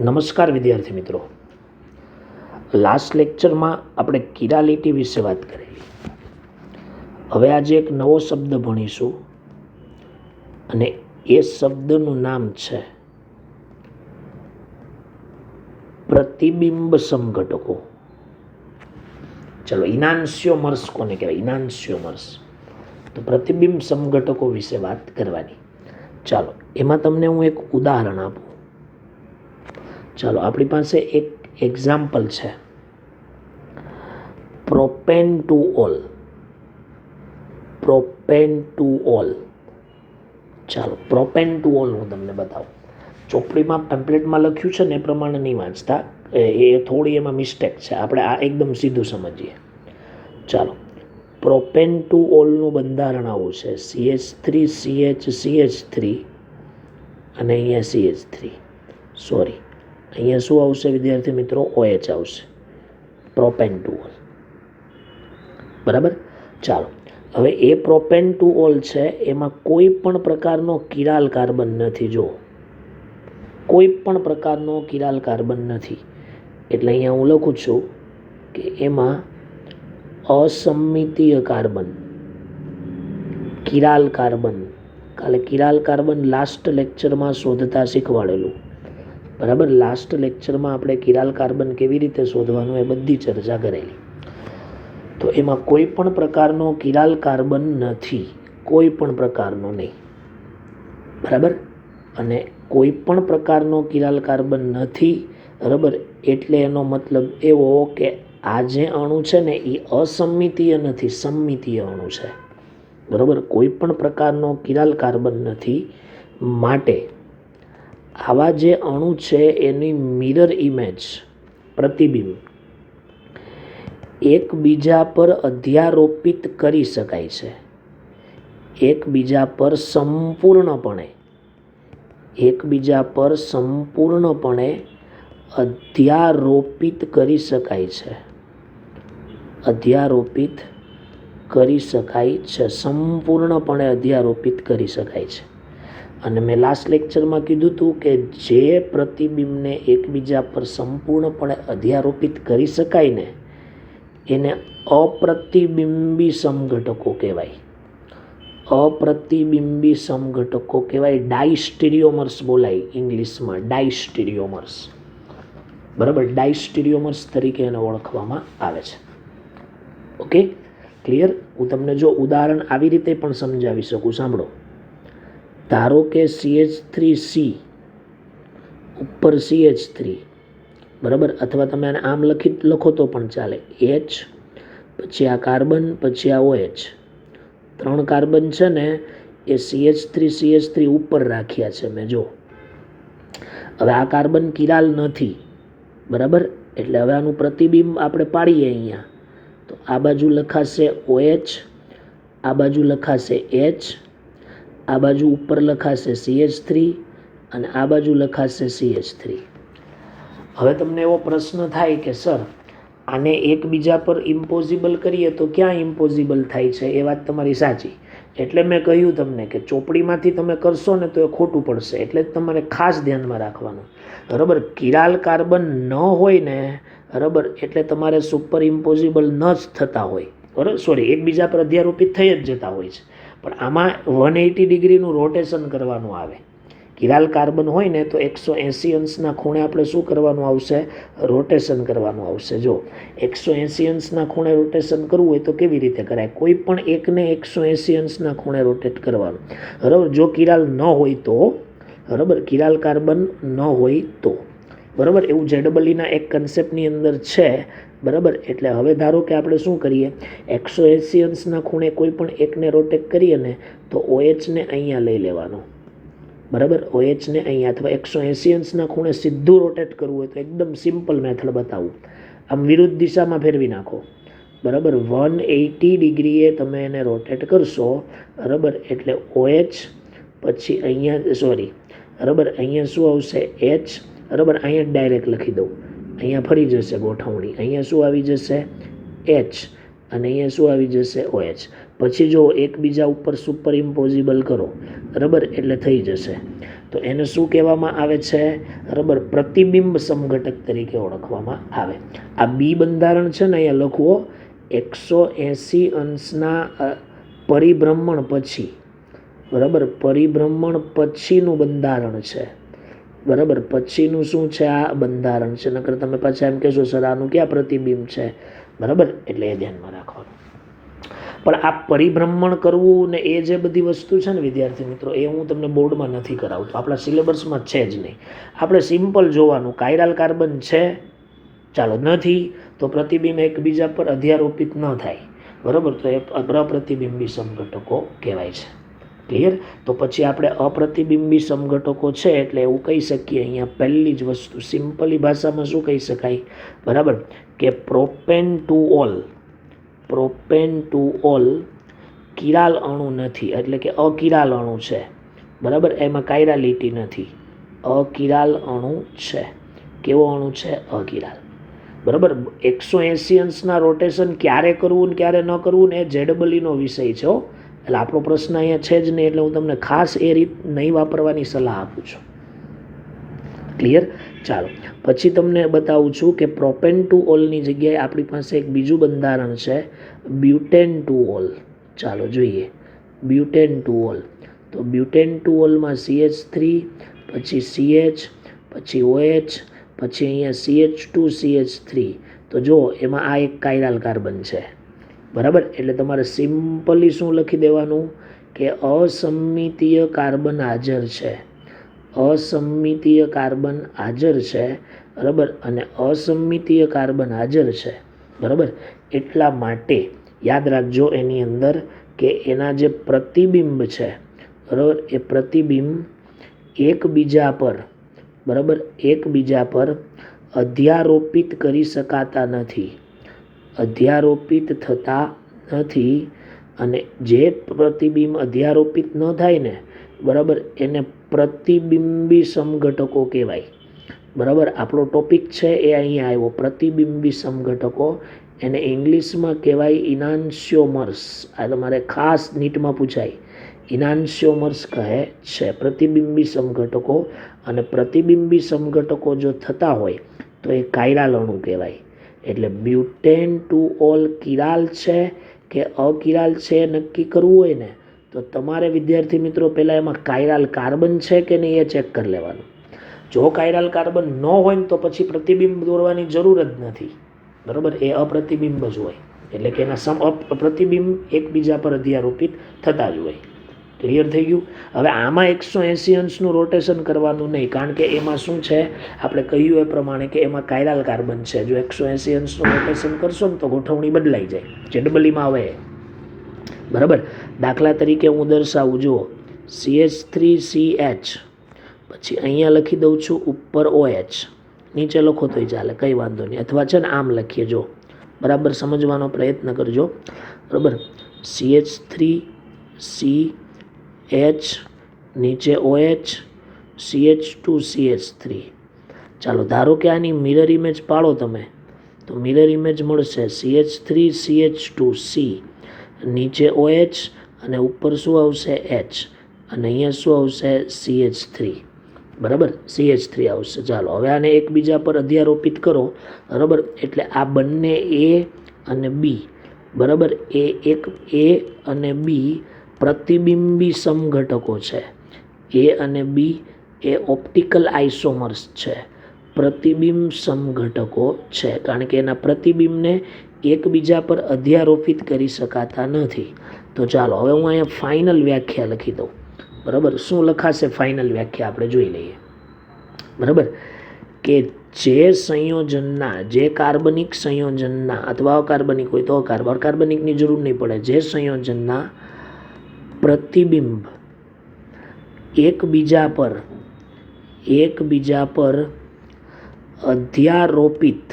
નમસ્કાર વિદ્યાર્થી મિત્રો, લાસ્ટ લેક્ચરમાં આપણે કિરાલિટી વિશે વાત કરેલી. હવે આજે એક નવો શબ્દ ભણીશું અને એ શબ્દનું નામ છે પ્રતિબિંબ સમઘટકો. ચલો, ઇનાન્સ્યોમર્સ કોને કહેવાય? ઇનાન્સ્યોમર્સ. તો પ્રતિબિંબ સમઘટકો વિશે વાત કરવાની. ચાલો, એમાં તમને હું એક ઉદાહરણ આપું. ચાલો, આપણી પાસે એક એક્ઝામ્પલ છે, પ્રોપેન્ટુઓલ. પ્રોપેન્ટુઓલ. ચાલો, પ્રોપેન્ટુઓલ હું તમને બતાવું. ચોપડીમાં પેમ્પલેટમાં લખ્યું છે ને એ પ્રમાણે નહીં વાંચતા, એ થોડી એમાં મિસ્ટેક છે. આપણે આ એકદમ સીધું સમજીએ. ચાલો, પ્રોપેન્ટુઓલનું બંધારણ આવું છે, CH3CH3 અને અહીંયા CH3. સોરી, અહીંયા શું આવશે વિદ્યાર્થી મિત્રો? OH આવશે, પ્રોપેન્ટુઓલ. બરાબર. ચાલો, હવે એ પ્રોપેન્ટુઓલ છે, એમાં કોઈ પણ પ્રકારનો કિરાલ કાર્બન નથી. જો કોઈ પણ પ્રકારનો કિરાલ કાર્બન નથી, એટલે અહીંયા હું લખું છું કે એમાં અસમિતીય કાર્બન, કિરાલ કાર્બન. કાલે કિરાલ કાર્બન લાસ્ટ લેક્ચરમાં શોધતા શીખવાડેલું. બરાબર, લાસ્ટ લેક્ચરમાં આપણે કિરાલ કાર્બન કેવી રીતે શોધવાનું એ બધી ચર્ચા કરેલી. તો એમાં કોઈ પણ પ્રકારનો કિરાલ કાર્બન નથી, કોઈ પણ પ્રકારનો નહીં. બરાબર, અને કોઈ પણ પ્રકારનો કિરાલ કાર્બન નથી. બરાબર, એટલે એનો મતલબ એવો કે આ જે અણુ છે ને એ અસમિતીય નથી, સમમિતીય અણુ છે. બરાબર, કોઈ પણ પ્રકારનો કિરાલ કાર્બન નથી. માટે આવા જે અણુ છે એની મિરર ઇમેજ, પ્રતિબિંબ, એકબીજા પર અધ્યારોપિત કરી શકાય છે. એકબીજા પર સંપૂર્ણપણે અધ્યારોપિત કરી શકાય છે. અધ્યારોપિત કરી શકાય છે, સંપૂર્ણપણે અધ્યારોપિત કરી શકાય છે. અને મેં લાસ્ટ લેક્ચરમાં કીધું હતું કે જે પ્રતિબિંબને એકબીજા પર સંપૂર્ણપણે અધ્યારોપિત કરી શકાય ને એને અપ્રતિબિંબી સમઘટકો કહેવાય. અપ્રતિબિંબી સમઘટકો કહેવાય. ડાયસ્ટીરિયોમર્સ બોલાય ઇંગ્લિશમાં, ડાયસ્ટીરિયોમર્સ. બરાબર, ડાયસ્ટીરિયોમર્સ તરીકે એને ઓળખવામાં આવે છે. Okay, clear? હું તમને જો ઉદાહરણ આવી રીતે પણ સમજાવી શકું. સાંભળો. ધારો કે CH3C ઉપર CH3, બરાબર, અથવા તમે આને આમ લખો તો પણ ચાલે. H, પછી આ કાર્બન, પછી આ OH. 3 કાર્બન છે ને એ CH3 ઉપર રાખ્યા છે મેં. જો હવે આ કાર્બન કિરાલ નથી. બરાબર, એટલે હવે આનું પ્રતિબિંબ આપણે પાડીએ અહીંયા. તો આ બાજુ લખાશે OH, આ બાજુ લખાશે H, આ બાજુ ઉપર લખાશે CH3 અને આ બાજુ લખાશે CH3. હવે તમને એવો પ્રશ્ન થાય કે સર આને એકબીજા પર ઇમ્પોઝિબલ કરીએ તો ક્યાં ઇમ્પોઝિબલ થાય છે? એ વાત તમારી સાચી. એટલે મેં કહ્યું તમને કે ચોપડીમાંથી તમે કરશો ને તો એ ખોટું પડશે. એટલે જ તમારે ખાસ ધ્યાનમાં રાખવાનું. બરાબર, કિરાલ કાર્બન ન હોય ને, બરાબર, એટલે તમારે સુપર ઇમ્પોઝિબલ ન જ થતા હોય. બરાબર, સોરી, એકબીજા પર અધ્યારોપિત થઈ જ જતા હોય છે. પણ આમાં 180 ડિગ્રીનું રોટેશન કરવાનું આવે. કિરાલ કાર્બન હોય ને તો 180 અંશના ખૂણે આપણે શું કરવાનું આવશે? રોટેશન કરવાનું આવશે. જો 180 અંશના ખૂણે રોટેશન કરવું હોય તો કેવી રીતે કરાય? કોઈ પણ એકને 180 અંશના ખૂણે રોટેટ કરવાનું. બરાબર, જો કિરાલ ન હોય તો, બરાબર, કિરાલ કાર્બન ન હોય તો. બરાબર, એવું ZEEના એક કન્સેપ્ટની અંદર છે. બરાબર, એટલે હવે ધારો કે આપણે શું કરીએ? 180 અંશના ખૂણે કોઈ પણ એકને રોટેટ કરીએ ને તો OHને અહીંયા લઈ લેવાનો. બરાબર, OHને અહીંયા, અથવા 180 અંશના ખૂણે સીધું રોટેટ કરવું હોય તો એકદમ સિમ્પલ મેથડ બતાવું. આમ વિરુદ્ધ દિશામાં ફેરવી નાખો. બરાબર, 180 ડિગ્રીએ તમે એને રોટેટ કરશો. બરાબર, એટલે OH, પછી અહીંયા સોરી, બરાબર, અહીંયા શું આવશે? H. બરાબર, અહીંયા ડાયરેક્ટ લખી દઉં. અહીંયા ફરી જશે ગોઠવણી. અહીંયા શું આવી જશે? H. અને અહીંયા શું આવી જશે? OH. પછી જો એકબીજા ઉપર સુપર ઇમ્પોઝિબલ કરો, બરાબર, એટલે થઈ જશે. તો તો એને શું કહેવામાં આવે છે? બરાબર, પ્રતિબિંબ સમઘટક તરીકે ઓળખવામાં આવે. આ બી બંધારણ છે ને અહીંયા લખવો 180 અંશના પરિભ્રમણ પછી, બરાબર, પરિભ્રમણ પછીનું બંધારણ છે. બરાબર, પછીનું શું છે? આ બંધારણ છે. નકર તમે પાછા એમ કહેશો સર આનું ક્યાં પ્રતિબિંબ છે? બરાબર, એટલે એ ધ્યાનમાં રાખવાનું. પણ આ પરિભ્રમણ કરવું ને એ જે બધી વસ્તુ છે ને વિદ્યાર્થી મિત્રો, એ હું તમને બોર્ડમાં નથી કરાવતો, આપણા સિલેબસમાં છે જ નહીં. આપણે સિમ્પલ જોવાનું, કાયરાલ કાર્બન છે, ચાલો નથી, તો પ્રતિબિંબ એકબીજા પર અધ્યારોપિત ન થાય. બરાબર, તો એ અપ્રતિબિંબી સમઘટકો કહેવાય છે. ક્લિયર? તો પછી આપણે અપ્રતિબિંબી સમઘટકો છે એટલે એવું કહી શકીએ, અહીંયા પહેલી જ વસ્તુ સિમ્પલી ભાષામાં શું કહી શકાય? બરાબર, કે પ્રોપેન ટુ ઓલ કિરાલ અણુ નથી, એટલે કે અકિરાલ અણુ છે. બરાબર, એમાં કાયરાલિટી નથી, અકિરાલ અણુ છે. કેવો અણુ છે? અકિરાલ. બરાબર, 180 અંશના રોટેશન ક્યારે કરવું ને ક્યારે ન કરવું ને એ ZEE નો વિષય છે. એટલે આપણો પ્રશ્ન અહીંયા છે જ નહીં, એટલે હું તમને ખાસ એ રીત નહીં વાપરવાની સલાહ આપું છું. ક્લિયર? ચાલો, પછી તમને બતાવું છું કે પ્રોપેન ટુ ઓલની જગ્યાએ આપણી પાસે એક બીજું બંધારણ છે, બ્યુટેન ટુ ઓલ. ચાલો જોઈએ, બ્યુટેન ટુ ઓલ. તો બ્યુટેન ટુ ઓલમાં CH3, પછી CH, પછી OH, પછી અહીંયા CH2 CH3. તો જો એમાં આ એક કાયરાલ કાર્બન છે. બરાબર, એટલે તમારે સિમ્પલી શું લખી દેવાનું કે અસંમિતીય કાર્બન હાજર છે. અસંમિતીય કાર્બન હાજર છે. બરાબર, અને અસંમિતીય કાર્બન હાજર છે. બરાબર, એટલા માટે યાદ રાખજો એની અંદર કે એના જે પ્રતિબિંબ છે, બરાબર, એ પ્રતિબિંબ એકબીજા પર, બરાબર, એકબીજા પર અધ્યારોપિત કરી શકાતા નથી, અધ્યારોપિત થતા નથી. અને જે પ્રતિબિંબ અધ્યારોપિત ન થાય ને, બરાબર, એને પ્રતિબિંબી સમઘટકો કહેવાય. બરાબર, આપણો ટોપિક છે એ અહીંયા આવ્યો, પ્રતિબિંબી સમઘટકો. એને ઇંગ્લિશમાં કહેવાય ઇનાન્સ્યોમર્સ. આ તમારે ખાસ નીટમાં પૂછાય, ઇનાન્સ્યોમર્સ કહે છે પ્રતિબિંબી સમઘટકો. અને પ્રતિબિંબી સમઘટકો જો થતા હોય તો એ કાયરાલ અણુ કહેવાય. એટલે બ્યુટેન ટુ ઓલ કિરાલ છે કે અકિરાલ છે નક્કી કરવું હોય ને, તો તમારે વિદ્યાર્થી મિત્રો પહેલાં એમાં કાયરાલ કાર્બન છે કે નહીં એ ચેક કરી લેવાનું. જો કાયરાલ કાર્બન ન હોય ને તો પછી પ્રતિબિંબ દોરવાની જરૂર જ નથી. બરાબર, એ અપ્રતિબિંબ જ હોય, એટલે કે એના પ્રતિબિંબ એકબીજા પર અધ્યારોપિત થતા જ હોય. ક્લિયર થઈ ગયું? હવે આમાં 180 અંશનું રોટેશન કરવાનું નહીં, કારણ કે એમાં શું છે, આપણે કહ્યું એ પ્રમાણે કે એમાં કાયરાલ કાર્બન છે. જો 180 અંશનું રોટેશન કરશો ને તો ગોઠવણી બદલાઈ જાય, ZEE-માં આવે. બરાબર, દાખલા તરીકે હું દર્શાવું, જુઓ CH3CH, પછી અહીંયા લખી દઉં છું ઉપર OH, નીચે લખો તોય ચાલે, કંઈ વાંધો નહીં, અથવા છે ને આમ લખીએ. જો બરાબર સમજવાનો પ્રયત્ન કરજો. બરાબર, CH3CH, નીચે OH, CH2 CH3. ચાલો, ધારો કે આની મિરર ઇમેજ પાડો તમે, તો મિરર ઇમેજ મળશે CH3 CH2C, નીચે OH અને ઉપર શું આવશે? H, અને અહીંયા શું આવશે? CH3. બરાબર, CH3 આવશે. ચાલો, હવે આને એકબીજા પર અધ્યારોપિત કરો. બરાબર, એટલે આ બંને A અને B, બરાબર, A અને B પ્રતિબિંબી સમઘટકો છે. A અને B એ ઓપ્ટિકલ આઇસોમર્સ છે, પ્રતિબિંબ સમઘટકો છે, કારણ કે એના પ્રતિબિંબને એકબીજા પર અધ્યારોપિત કરી શકાતા નથી. તો ચાલો હવે હું અહીંયા ફાઇનલ વ્યાખ્યા લખી દઉં. બરાબર, શું લખાશે ફાઇનલ વ્યાખ્યા આપણે જોઈ લઈએ. બરાબર, કે જે સંયોજનના, જે કાર્બનિક સંયોજનના, અથવા અકાર્બનિક હોય તો અકાર્બનિકની જરૂર નહીં પડે, જે સંયોજનના પ્રતિબિંબ એકબીજા પર અધ્યારોપિત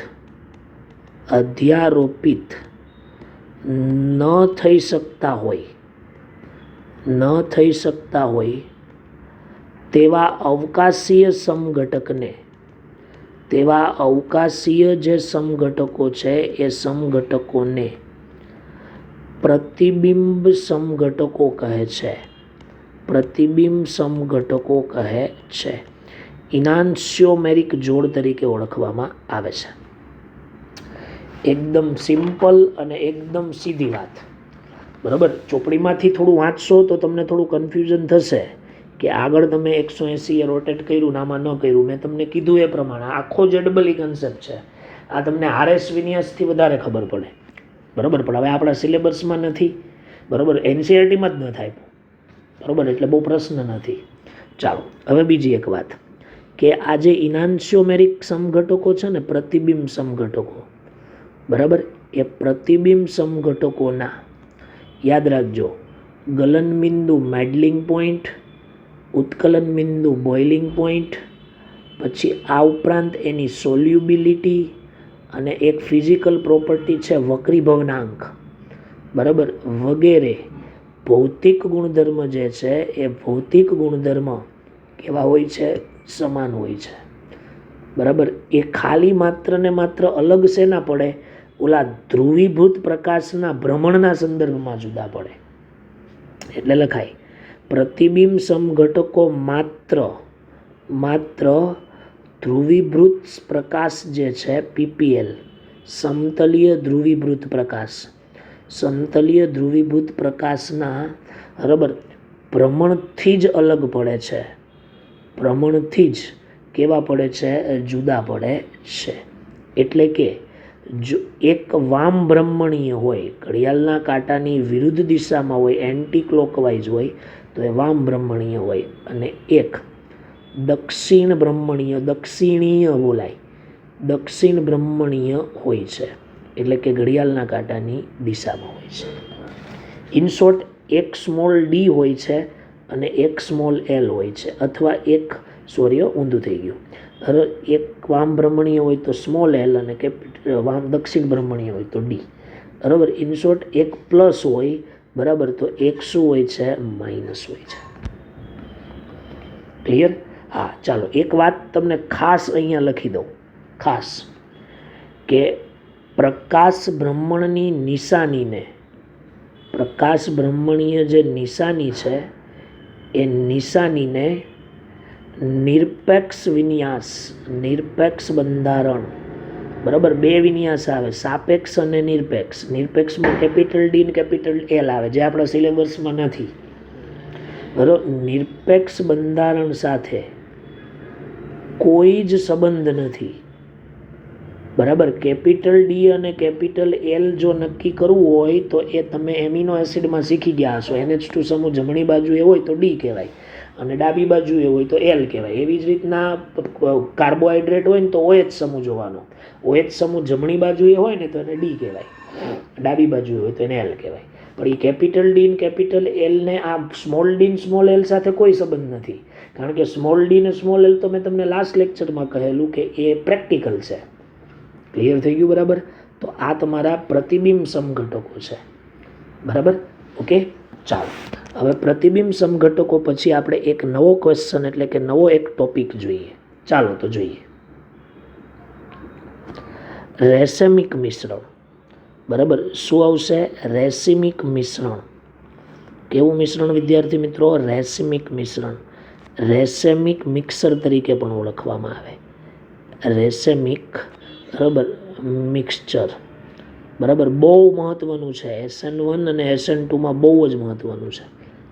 ન થઈ શકતા હોય તેવા અવકાશીય જે સમઘટકો છે એ સમઘટકોને પ્રતિબિંબ સમઘટકો કહે છે. પ્રતિબિંબ સમઘટકો કહે છે. ઇનાન્સ્યોમેરિક જોડ તરીકે ઓળખવામાં આવે છે. એકદમ સિમ્પલ અને એકદમ સીધી વાત. બરાબર, ચોપડીમાંથી થોડું વાંચશો તો તમને થોડું કન્ફ્યુઝન થશે કે આગળ તમે 180 રોટેટ કર્યું ને આમાં ન કર્યું. મેં તમને કીધું એ પ્રમાણે આખો જેડબલી કન્સેપ્ટ છે. આ તમને આરએસ વિન્યાસથી વધારે ખબર પડે. બરાબર, પણ હવે આપણા સિલેબસમાં નથી. બરાબર, એનસીઆરટીમાં જ ન થાય. બરાબર, એટલે બહુ પ્રશ્ન નથી. ચાલો હવે બીજી એક વાત કે આ જે ઇનાન્સ્યોમેરિક સમઘટકો છે ને, પ્રતિબિંબ સમઘટકો, બરાબર, એ પ્રતિબિંબ સમઘટકોના યાદ રાખજો, ગલન બિંદુ મેડલિંગ પોઈન્ટ, ઉત્કલન બિંદુ બોઇલિંગ પોઈન્ટ, પછી આ ઉપરાંત એની સોલ્યુબિલિટી અને એક ફિઝિકલ પ્રોપર્ટી છે વક્રીભવનાંક, બરાબર, વગેરે ભૌતિક ગુણધર્મ જે છે એ ભૌતિક ગુણધર્મ કેવા હોય છે? સમાન હોય છે. બરાબર, એ ખાલી માત્ર ને માત્ર અલગ શેના પડે? ઓલા ધ્રુવીભૂત પ્રકાશના ભ્રમણના સંદર્ભમાં જુદા પડે. એટલે લખાય પ્રતિબિંબ સમઘટકો માત્ર ધ્રુવીભૂત પ્રકાશ જે છે પીપીએલ, સમતલીય ધ્રુવીભૂત પ્રકાશ, સમતલીય ધ્રુવીભૂત પ્રકાશના બરાબર ભ્રમણથી જ અલગ પડે છે. ભ્રમણથી જ કેવા પડે છે? જુદા પડે છે. એટલે કે જો એક વામ બ્રહ્મણીય હોય, ઘડિયાળના કાંટાની વિરુદ્ધ દિશામાં હોય, એન્ટી ક્લોકવાઇઝ હોય, તો એ વામ બ્રહ્મણીય હોય. અને એક દક્ષિણ દક્ષિણીય બોલાય, દક્ષિણ બ્રહ્મણીય હોય છે. એટલે કે ઘડિયાળના કાંટાની દિશામાં હોય છે. ઇન શોર્ટ, એક સ્મોલ ડી હોય છે અને એક સ્મોલ એલ હોય છે. અથવા ઊંધું થઈ ગયું. એક વામ બ્રહ્મણીય હોય તો સ્મોલ એલ અને વામ દક્ષિણ બ્રહ્મણીય હોય તો ડી. બરાબર, ઇન શોર્ટ એક પ્લસ હોય, બરાબર, તો એક શું હોય છે? માઇનસ હોય છે. ક્લિયર? હા, ચાલો એક વાત તમને ખાસ અહીંયા લખી દઉં, ખાસ, કે પ્રકાશ ભ્રમણની નિશાનીને, પ્રકાશ ભ્રમણીય જે નિશાની છે એ નિશાનીને નિરપેક્ષ વિન્યાસ, નિરપેક્ષ બંધારણ, બરાબર, બે વિન્યાસ આવે, સાપેક્ષ અને નિરપેક્ષ. નિરપેક્ષમાં કેપિટલ ડી અને કેપિટલ એલ આવે, જે આપણા સિલેબસમાં નથી. બરાબર, નિરપેક્ષ બંધારણ સાથે કોઈ જ સંબંધ નથી. બરાબર, કેપિટલ ડી અને કેપિટલ એલ જો નક્કી કરવું હોય તો એ તમે એમિનો એસિડમાં શીખી ગયા હશો. NH2 સમૂહ જમણી બાજુએ હોય તો ડી કહેવાય અને ડાબી બાજુએ હોય તો એલ કહેવાય. એવી જ રીતના કાર્બોહાઈડ્રેટ હોય ને તો OH સમૂહ જોવાનો. OH સમૂહ જમણી બાજુએ હોય ને તો એને ડી કહેવાય, ડાબી બાજુએ હોય તો એને એલ કહેવાય. પણ એ કેપિટલ ડી ને કેપિટલ એલને આ સ્મોલ ડી ને સ્મોલ એલ સાથે કોઈ સંબંધ નથી. કારણ કે સ્મોલ ડી ને સ્મોલ એલ તો મેં તમને લાસ્ટ લેક્ચરમાં કહેલું કે એ પ્રેક્ટિકલ છે. ક્લિયર થઈ ગયું? બરાબર, તો આ તમારા પ્રતિબિંબ સમઘટકો છે. બરાબર, ઓકે. ચાલો હવે પ્રતિબિંબ સમઘટકો પછી આપણે એક નવો ક્વેશ્ચન એટલે કે નવો એક ટોપિક જોઈએ. ચાલો તો જોઈએ. રેસેમિક મિશ્રણ. બરાબર, શું આવશે? રેસિમિક મિશ્રણ. કેવું મિશ્રણ વિદ્યાર્થી મિત્રો? રેસિમિક મિશ્રણ. રેસેમિક મિક્સર તરીકે પણ ઓળખવામાં આવે. રેસેમિક, બરાબર, મિક્સચર. બરાબર, બહુ મહત્વનું છે. SN1 અને SN2માં બહુ જ મહત્વનું છે,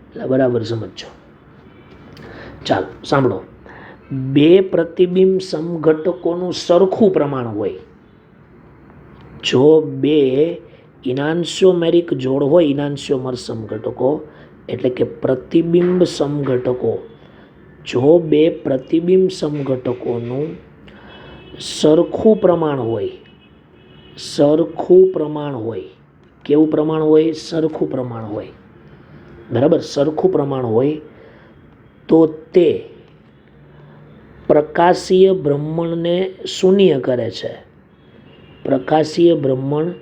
એટલે બરાબર સમજો. ચાલો સાંભળો. બે પ્રતિબિંબ સમઘટકોનું સરખું પ્રમાણ હોય. જો બે ઇનાન્સ્યોમેરિક જોડ હોય, ઇનાન્સ્યોમર સમઘટકો એટલે કે પ્રતિબિંબ સમઘટકો, જો બે પ્રતિબિંબ સમઘટકોનું સરખું પ્રમાણ હોય, સરખું પ્રમાણ હોય, કેવું પ્રમાણ હોય? સરખું પ્રમાણ હોય. બરાબર, સરખું પ્રમાણ હોય તો તે પ્રકાશીય ભ્રમણને શૂન્ય કરે છે. પ્રકાશીય ભ્રમણ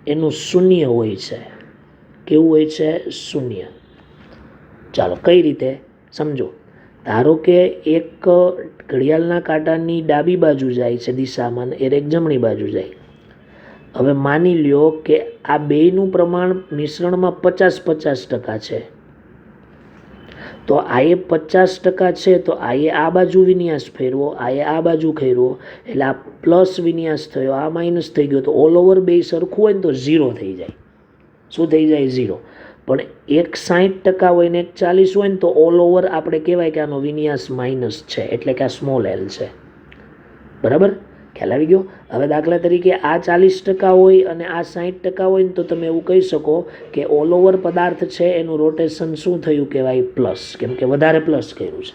એનું શૂન્ય હોય છે. કેવું હોય છે? શૂન્ય. ચાલો કઈ રીતે સમજો. ધારો કે એક ઘડિયાળના કાંટાની ડાબી બાજુ જાય છે દિશામાં, એક જમણી બાજુ જાય. હવે માની લ્યો કે આ બેયનું પ્રમાણ મિશ્રણમાં 50-50% છે. તો આ એ 50% છે, તો આ એ આ બાજુ વિન્યાસ ફેરવો, આ એ આ બાજુ ફેરવો, એટલે આ પ્લસ વિન્યાસ થયો, આ માઇનસ થઈ ગયો. તો ઓલ ઓવર બે સરખું હોય ને તો 0 થઈ જાય. શું થઈ જાય? 0. પણ એક 60% હોય ને એક 40 હોય ને તો ઓલ ઓવર આપણે કહેવાય કે આનો વિન્યાસ માઇનસ છે, એટલે કે આ સ્મોલ એલ છે. બરાબર? ખ્યાલ આવી ગયો? હવે દાખલા તરીકે આ 40% હોય અને આ 60% હોય ને તો તમે એવું કહી શકો કે ઓલ ઓવર પદાર્થ છે એનું રોટેશન શું થયું કહેવાય? પ્લસ, કેમ કે વધારે પ્લસ કર્યું છે.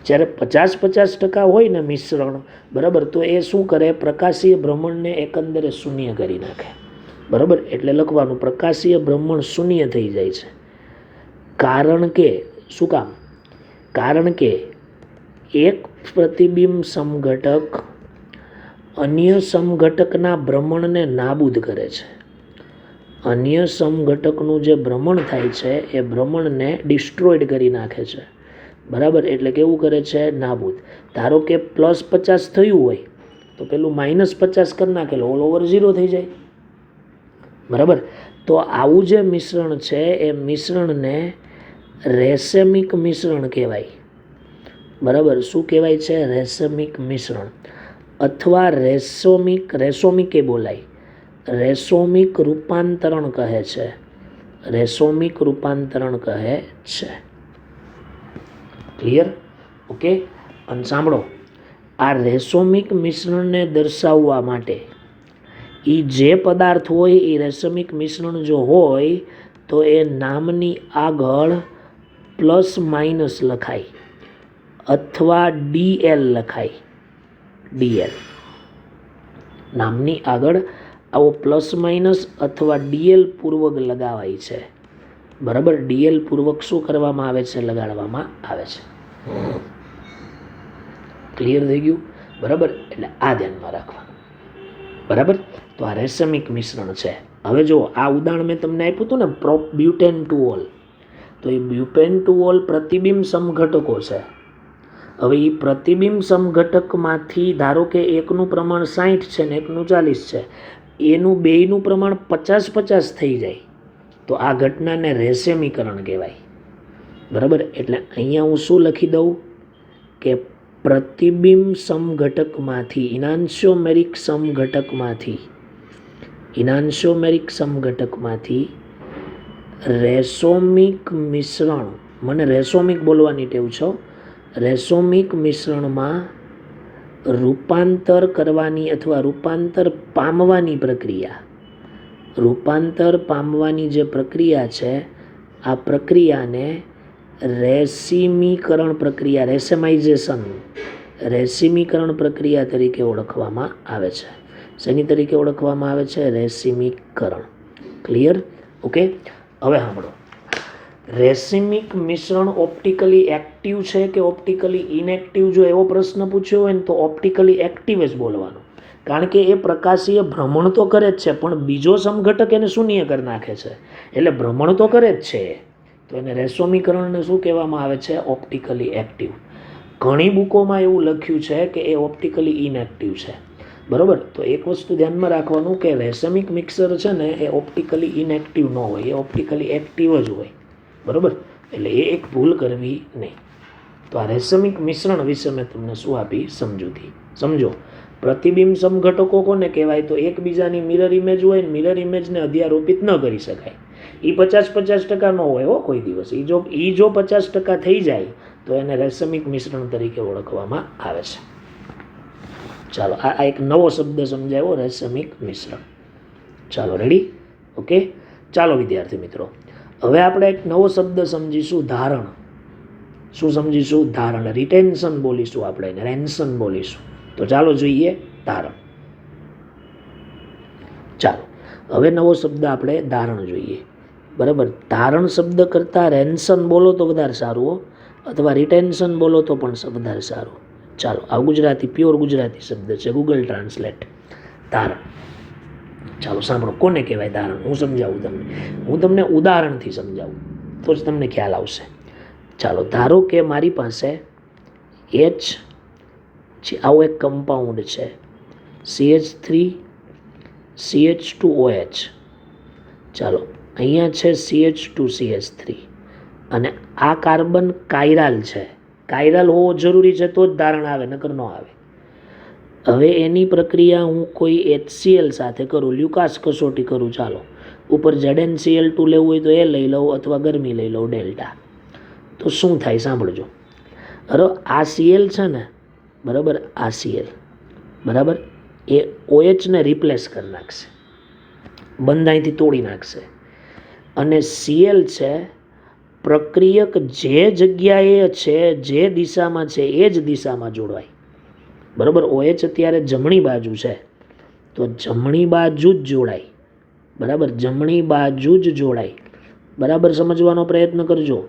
જ્યારે 50-50% હોય ને મિશ્રણ, બરાબર, તો એ શું કરે? પ્રકાશીય ભ્રમણને એકંદરે શૂન્ય કરી નાખે. બરાબર? એટલે લખવાનું પ્રકાશીય ભ્રમણ શૂન્ય થઈ જાય છે. કારણ કે શું કામ? કારણ કે એક પ્રતિબિંબ સમઘટક અન્ય સમઘટકના ભ્રમણને નાબૂદ કરે છે. અન્ય સમઘટકનું જે ભ્રમણ થાય છે એ ભ્રમણને ડિસ્ટ્રોઈડ કરી નાખે છે. બરાબર? એટલે કેવું કરે છે? નાબૂદ. ધારો કે +50 થયું હોય તો પેલું -50 કરી નાખેલું, ઓલ ઓવર 0 થઈ જાય. બરાબર? તો આવું જે મિશ્રણ છે એ મિશ્રણને રેસેમિક મિશ્રણ કહેવાય. બરાબર? શું કહેવાય છે? રેસેમિક મિશ્રણ, અથવા રેસોમિક એ બોલાય. રેસોમિક રૂપાંતરણ કહે છે. રેસોમિક રૂપાંતરણ કહે છે. ક્લિયર? ઓકે. અને સાંભળો, આ રેસોમિક મિશ્રણને દર્શાવવા માટે એ જે પદાર્થ હોય એ રેસમિક મિશ્રણ જો હોય તો એ નામની આગળ ± લખાય અથવા DL લખાય. DL નામની આગળ આવો ± અથવા DL પૂર્વક લગાવાય છે. બરાબર? DL પૂર્વક શું કરવામાં આવે છે? લગાડવામાં આવે છે. ક્લિયર થઈ ગયું? બરાબર? એટલે આ ધ્યાનમાં રાખવાનું. બરાબર? તો આ રેસમિક મિશ્રણ છે. હવે જો આ ઉદાહરણ મેં તમને આપ્યું હતું ને, બ્યુટેન-ટુઓલ, તો એ બ્યુટેન-ટુઓલ પ્રતિબિંબ સમઘટકો છે. હવે એ પ્રતિબિંબ સમઘટકમાંથી ધારો કે એકનું પ્રમાણ 60 છે ને એકનું 40 છે, એનું બેયનું પ્રમાણ 50-50 થઈ જાય તો આ ઘટનાને રેસેમીકરણ કહેવાય. બરાબર? એટલે અહીંયા હું શું લખી દઉં કે પ્રતિબિંબ સમઘટકમાંથી, ઇનાન્સ્યોમેરિક સમઘટકમાંથી રેસોમિક મિશ્રણ, મને રેસોમિક બોલવાની ટેવ છે, રેસોમિક મિશ્રણમાં રૂપાંતર કરવાની અથવા રૂપાંતર પામવાની જે પ્રક્રિયા છે, આ પ્રક્રિયાને રેસીમીકરણ પ્રક્રિયા, રેસીમીકરણ પ્રક્રિયા તરીકે ઓળખવામાં આવે છે. શેની તરીકે ઓળખવામાં આવે છે? રેસીમીકરણ. ક્લિયર? ઓકે. હવે સાંભળો, રેસીમિક મિશ્રણ ઓપ્ટિકલી એક્ટિવ છે કે ઓપ્ટિકલી ઇનએક્ટિવ? જો એવો પ્રશ્ન પૂછ્યો હોય ને તો ઓપ્ટિકલી એક્ટિવ જ બોલવાનું, કારણ કે એ પ્રકાશીય ભ્રમણ તો કરે જ છે પણ બીજો સમઘટક એને શૂન્ય કરી નાખે છે, એટલે ભ્રમણ તો કરે જ છે. તો એને રેસોમીકરણને શું કહેવામાં આવે છે? Optically active. ઘણી બુકોમાં એવું લખ્યું છે કે એ ઓપ્ટિકલી ઇનએક્ટિવ છે. બરાબર? તો એક વસ્તુ ધ્યાનમાં રાખવાનું કે રેસમિક મિક્સર છે ને એ ઓપ્ટિકલી ઇનએક્ટિવ ન હોય, એ ઓપ્ટિકલી એક્ટિવ જ હોય. બરાબર? એટલે એ એક ભૂલ કરવી નહીં. તો આ રેસમિક મિશ્રણ વિશે મેં તમને શું આપી? સમજૂતી. સમજો, પ્રતિબિંબ સમઘટકો કોને કહેવાય? તો એકબીજાની મિરર ઇમેજ હોય ને, મિરર ઇમેજને અધ્યારોપિત ન કરી શકાય. એ 50-50% ન હોય હો કોઈ દિવસ. એ જો 50% થઈ જાય તો એને રેસમિક મિશ્રણ તરીકે ઓળખવામાં આવે છે. ચાલો, આ એક નવો શબ્દ સમજાયો, રેસમિક મિશ્રણ. ચાલો, રેડી? ઓકે. ચાલો વિદ્યાર્થી મિત્રો, હવે આપણે એક નવો શબ્દ સમજીશું, ધારણ. શું સમજીશું? ધારણ. રિટેન્શન બોલીશું આપણે એને, રેન્શન બોલીશું. તો ચાલો જોઈએ ધારણ. ચાલો, હવે નવો શબ્દ આપણે ધારણ જોઈએ. બરાબર? ધારણ શબ્દ કરતાં રેન્શન બોલો તો વધારે સારું, અથવા રિટેન્શન બોલો તો પણ વધારે સારું. ચાલો, આ ગુજરાતી, પ્યોર ગુજરાતી શબ્દ છે, ગૂગલ ટ્રાન્સલેટ. ધારણ. ચાલો સાંભળો, કોને કહેવાય ધારણ? હું સમજાવું તમને. હું તમને ઉદાહરણથી સમજાવું તો જ તમને ખ્યાલ આવશે. ચાલો, ધારો કે મારી પાસે આવો એક કમ્પાઉન્ડ છે, CH3CH2OH. ચાલો, અહીંયા છે CH2CH3. અને આ કાર્બન કાયરાલ છે. કાયરાલ હોવો જરૂરી છે તો જ ધારણ આવે, નકર ન આવે. હવે એની પ્રક્રિયા હું કોઈ HCl સાથે કરું, લ્યુકાસ કસોટી કરું, ચાલો ઉપર ZnCl2 લેવું હોય તો એ લઈ લઉં અથવા ગરમી લઈ લઉં ડેલ્ટા. તો શું થાય સાંભળજો. અરે આ Cl છે ને, બરાબર, આ Cl બરાબર એ OH ને રિપ્લેસ કરી નાખશે, બંધ અહીંથી તોડી નાખશે. અને Cl છે પ્રક્રિયક જે જગ્યાએ છે, જે દિશામાં છે એ જ દિશામાં જોડવાય. બરાબર, OH અત્યારે જમણી બાજુ છે તો જમણી બાજુ જ જોડાય. બરાબર, જમણી બાજુ જ જોડાય. બરાબર, સમજવાનો પ્રયત્ન કરજો.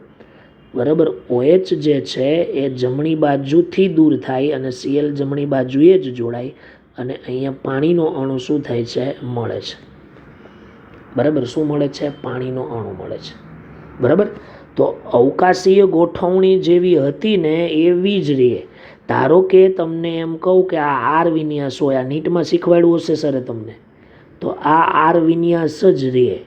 બરાબર, OH જે છે એ જમણી બાજુથી દૂર થાય અને Cl જમણી બાજુએ જ જોડાય અને અહીંયા પાણીનો અણુ શું થાય છે, મળે છે. બરાબર, શું મળે છે, પાણીનો અણુ મળે છે. બરાબર, તો અવકાશીય ગોઠવણી જેવી હતી ને એવી જ રહે. ધારો કે તમને એમ કહું કે આ આર વિન્યાસ હોય, આ નીટમાં શીખવાડ્યું હશે સરે તમને, તો આ આર વિન્યાસ જ રહે.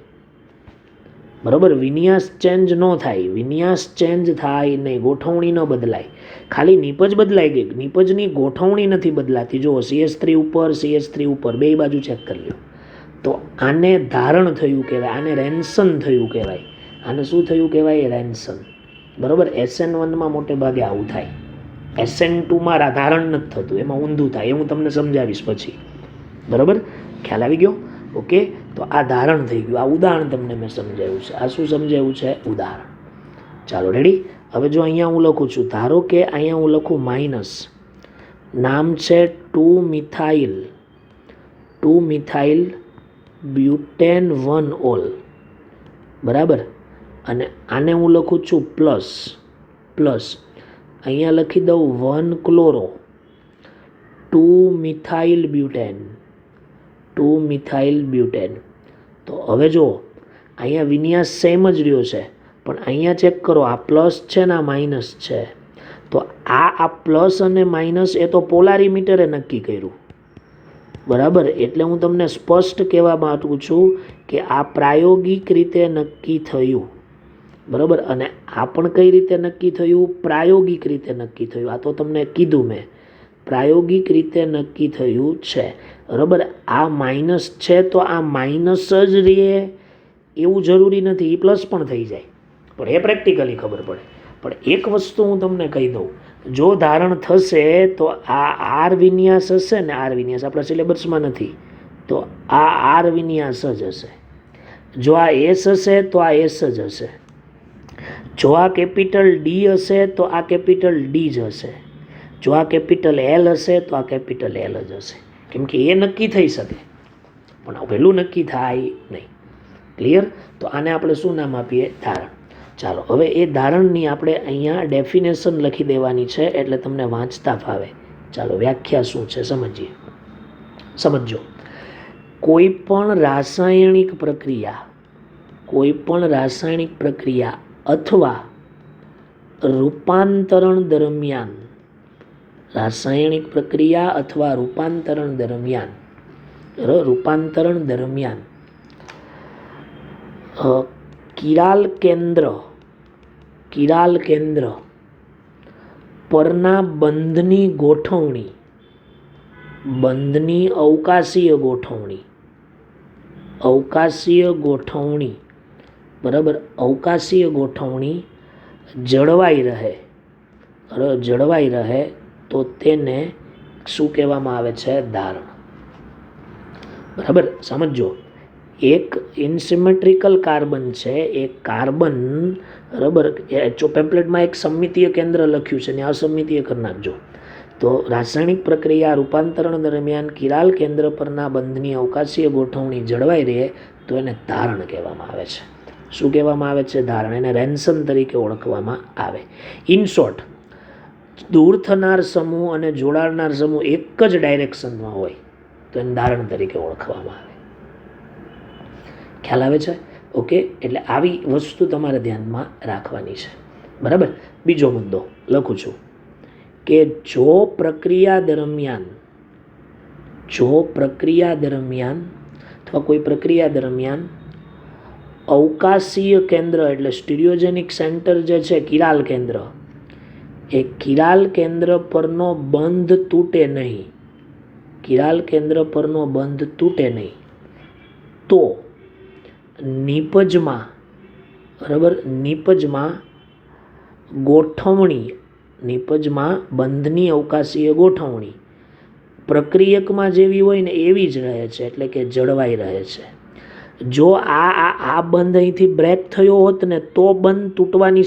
બરાબર, વિન્યાસ ચેન્જ ન થાય, વિન્યાસ ચેન્જ થાય નહીં, ગોઠવણી ન બદલાય, ખાલી નીપજ બદલાઈ ગઈ, નીપજની ગોઠવણી નથી બદલાતી. જુઓ CH3 ઉપર, CH3 ઉપર, બે બાજુ ચેક કરી લો. તો આને ધારણ થયું કહેવાય, આને રેન્સન થયું કહેવાય. આને શું થયું કહેવાય, રેન્સન. બરાબર, SN1માં મોટે ભાગે આવું થાય, SN2માં ધારણ નથી થતું, એમાં ઊંધું થાય, એ હું તમને સમજાવીશ પછી. બરાબર, ખ્યાલ આવી ગયો? ઓકે, તો આ ધારણ થઈ ગયું. આ ઉદાહરણ તમને મેં સમજાવ્યું છે. આ શું સમજાવ્યું છે, ઉદાહરણ. ચાલો રેડી. હવે જો અહીંયા હું લખું છું, ધારો કે અહીંયા હું લખું માઇનસ, નામ છે 2મિથાઇલ બ્યુટેન 1 ઓલ. બરાબર, અને આને હું લખું છું પ્લસ, અહીંયા લખી દઉં 1 ક્લોરો, 2મિથાઇલ બ્યુટેન. તો હવે જો અહીંયા વિન્યાસ સેમ જ રહ્યો છે, પણ અહીંયા ચેક કરો, આ પ્લસ છે ને આ માઇનસ છે. તો આ પ્લસ અને માઇનસ એ તો પોલારીમીટરે નક્કી કર્યું. બરાબર, એટલે હું તમને સ્પષ્ટ કહેવા માંગુ છું કે આ પ્રાયોગિક રીતે નક્કી થયું. બરાબર, અને આ પણ કઈ રીતે નક્કી થયું, પ્રાયોગિક રીતે નક્કી થયું. આ તો તમને કીધું મેં, પ્રાયોગિક રીતે નક્કી થયું છે. બરાબર, આ માઇનસ છે તો આ માઇનસ જ રહે એવું જરૂરી નથી, એ પ્લસ પણ થઈ જાય, પણ એ પ્રેક્ટિકલી ખબર પડે. પણ એક વસ્તુ હું તમને કહી દઉં, જો ધારણ થશે તો આ આર વિન્યાસ હશે ને, આર વિન્યાસ આપણા સિલેબસમાં નથી, તો આ આર વિન્યાસ જ હશે. જો આ એસ હશે તો આ એસ જ હશે. જો આ કેપિટલ ડી હશે તો આ કેપિટલ ડી જ હશે. જો આ કેપિટલ એલ હશે તો આ કેપિટલ એલ જ હશે. કેમ કે એ નક્કી થઈ શકે, પણ પહેલું નક્કી થાય નહીં. ક્લિયર? તો આને આપણે શું નામ આપીએ, ધારણ. ચાલો, હવે એ ધારણની આપણે અહીંયા ડેફિનેશન લખી દેવાની છે, એટલે તમને વાંચતા ફાવે. ચાલો, વ્યાખ્યા શું છે સમજીએ. સમજો, કોઈ પણ રાસાયણિક પ્રક્રિયા અથવા રૂપાંતરણ દરમિયાન, રાસાયણિક પ્રક્રિયા અથવા રૂપાંતરણ દરમિયાન કિરાલ કેન્દ્ર પરના બંધની ગોઠવણી, બંધની અવકાશીય ગોઠવણી, બરાબર, અવકાશીય ગોઠવણી જળવાઈ રહે તો તેને શું કહેવામાં આવે છે, ધારણ. બરાબર, સમજો, એક ઇનસિમેટ્રિકલ કાર્બન છે, એક કાર્બન, બરાબર, પેમ્પલેટમાં એક સમમિતીય કેન્દ્ર લખ્યું છે ને અસમમિતીય કરી નાખજો. તો રાસાયણિક પ્રક્રિયા રૂપાંતરણ દરમિયાન કિરાલ કેન્દ્ર પરના બંધની અવકાશીય ગોઠવણી જળવાઈ રહે તો એને ધારણ કહેવામાં આવે છે. શું કહેવામાં આવે છે, ધારણ. એને રેન્સન તરીકે ઓળખવામાં આવે. ઇન શોર્ટ, દૂર થનાર સમૂહ અને જોડાનાર સમૂહ એક જ ડાયરેક્શનમાં હોય તો એને ધારણ તરીકે ઓળખવામાં આવે. ખ્યાલ આવે છે? ઓકે, એટલે આવી વસ્તુ તમારે ધ્યાનમાં રાખવાની છે. બરાબર, બીજો મુદ્દો લખું છું કે જો પ્રક્રિયા દરમિયાન અથવા કોઈ પ્રક્રિયા દરમિયાન અવકાશીય કેન્દ્ર એટલે સ્ટીરિયોજેનિક સેન્ટર જે છે કિરાલ કેન્દ્ર, એ કિરાલ કેન્દ્ર પરનો બંધ તૂટે નહીં, કિરાલ કેન્દ્ર પરનો બંધ તૂટે નહીં તો નિપજમાં, બરાબર, નિપજમાં ગોઠવણી, નિપજમાં બંધની અવકાશીય ગોઠવણી પ્રક્રિયકમાં જેવી હોય ને એવી જ રહે છે, એટલે કે જળવાઈ રહે છે. જો આ બંધ અહીંથી બ્રેક થયો હોત ને તો બંધ તૂટવાની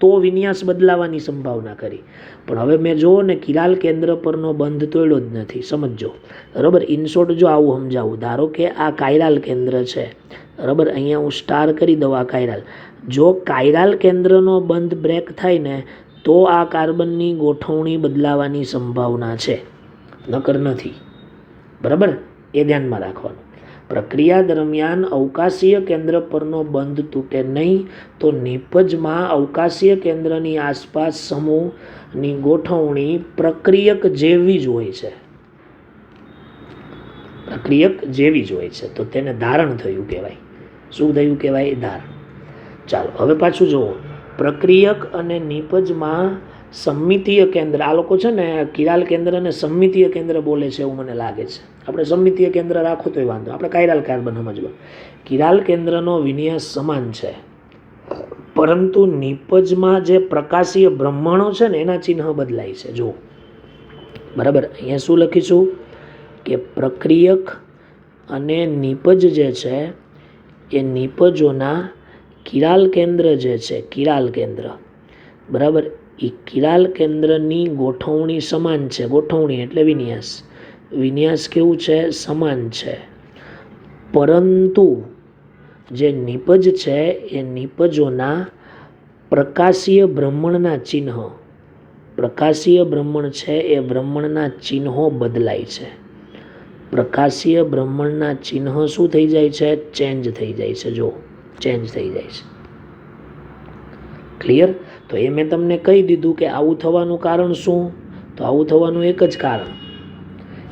તો વિન્યાસ બદલાવાની સંભાવના કરી. પણ હવે મેં જોવો ને કિરાલ કેન્દ્ર પરનો બંધ તોડ્યો જ નથી. સમજો, બરાબર. ઇનશોર્ટ જો આવું સમજાવું, ધારો કે આ કાયરાલ કેન્દ્ર છે, બરાબર, અહીંયા હું સ્ટાર કરી દઉં આ કાયરાલ. જો કાયરાલ કેન્દ્રનો બંધ બ્રેક થાય ને તો આ કાર્બનની ગોઠવણી બદલાવાની સંભાવના છે, નકર નથી. બરાબર, એ ધ્યાનમાં રાખવાનું. પ્રક્રિયા દરમિયાન અવકાશીય કેન્દ્ર પરનો બંધ તૂટે નહીં તો નિપજમાં અવકાશીય કેન્દ્રની આસપાસ સમૂહની ગોઠવણી પ્રક્રિયક જેવી જ હોય છે, પ્રક્રિયક જેવી જ હોય છે. તો તેને ધારણ થયું કહેવાય. શું થયું કહેવાય? ધારણ. ચાલો હવે પાછું જુઓ. પ્રક્રિયક અને નિપજમાં સમમિતીય કેન્દ્ર, આ લોકો છે ને કિરાલ કેન્દ્રને સમમિતીય કેન્દ્ર બોલે છે એવું મને લાગે છે. આપણે સમમિતીય કેન્દ્ર રાખો તોય વાંધો, આપણે કાયરાલ કાર્બન સમજવા. કિરાલ કેન્દ્રનો વિન્યાસ સમાન છે, પરંતુ નિપજમાં જે પ્રકાશીય બ્રહ્મણો છે ને એના ચિહ્ન બદલાય છે. જો, બરાબર, અહીંયા શું લખીશું કે પ્રક્રિયક અને નિપજ જે છે એ નિપજોના કિરાલ કેન્દ્ર જે છે, કિરાલ કેન્દ્ર, બરાબર, એ કિરાલ કેન્દ્રની ગોઠવણી સમાન છે. ગોઠવણી એટલે વિન્યાસ. વિન્યાસ કેવું છે? સમાન છે. પરંતુ જે નિપજ છે એ નિપજોના પ્રકાશીય ભ્રમણના ચિહ્ન, પ્રકાશીય ભ્રમણ છે એ ભ્રમણના ચિહ્નો બદલાય છે. પ્રકાશીય ભ્રમણના ચિહ્ન શું થઈ જાય છે? ચેન્જ થઈ જાય છે. જો, ચેન્જ થઈ જાય છે. ક્લિયર? તો એ મેં તમને કહી દીધું કે આવું થવાનું કારણ શું? તો આવું થવાનું એક જ કારણ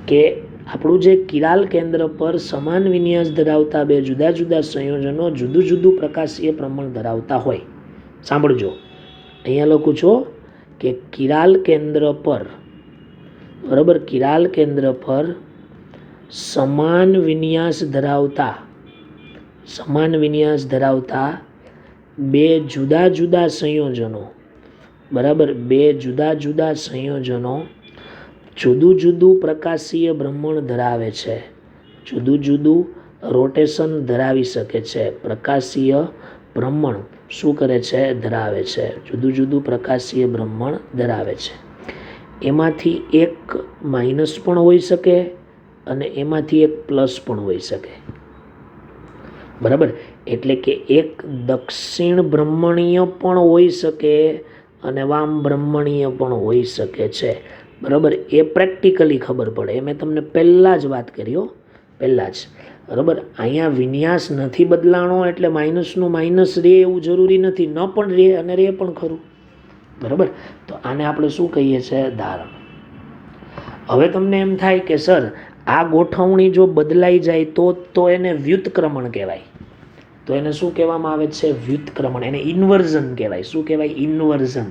કે આપણું જે કિરાલ કેન્દ્ર પર સમાન વિન્યાસ ધરાવતા બે જુદા જુદા સંયોજનો જુદું જુદું પ્રકાશીય પ્રમાણ ધરાવતા હોય. સાંભળજો, અહીંયા લખું છું કે કિરાલ કેન્દ્ર પર, બરાબર, કિરાલ કેન્દ્ર પર સમાન વિન્યાસ ધરાવતા બે જુદા જુદા સંયોજનો, બરાબર, બે જુદા જુદા સંયોજનો જુદું જુદું પ્રકાશીય ભ્રમણ ધરાવે છે, જુદું જુદું રોટેશન ધરાવી શકે છે. પ્રકાશીય ભ્રમણ શું કરે છે? ધરાવે છે. જુદું જુદું પ્રકાશીય ભ્રમણ ધરાવે છે. એમાંથી એક માઇનસ પણ હોઈ શકે અને એમાંથી એક પ્લસ પણ હોઈ શકે. બરાબર, એટલે કે એક દક્ષિણ ભ્રમણીય પણ હોઈ શકે અને વામ ભ્રમણીય પણ હોઈ શકે છે. બરાબર, એ પ્રેક્ટિકલી ખબર પડે. એ મેં તમને પહેલાં જ વાત કરી હો, પહેલાં જ. બરાબર, અહીંયા વિન્યાસ નથી બદલાણો એટલે માઇનસનું માઇનસ રહે એવું જરૂરી નથી, ન પણ રહે અને રહે પણ ખરું. બરાબર, તો આને આપણે શું કહીએ છીએ? ધારણ. હવે તમને એમ થાય કે સર આ ગોઠવણી જો બદલાઈ જાય તો એને વ્યુત્ક્રમણ કહેવાય. તો એને શું કહેવામાં આવે છે? વ્યુત્ક્રમણ. એને ઇન્વર્ઝન કહેવાય. શું કહેવાય? ઇન્વર્ઝન.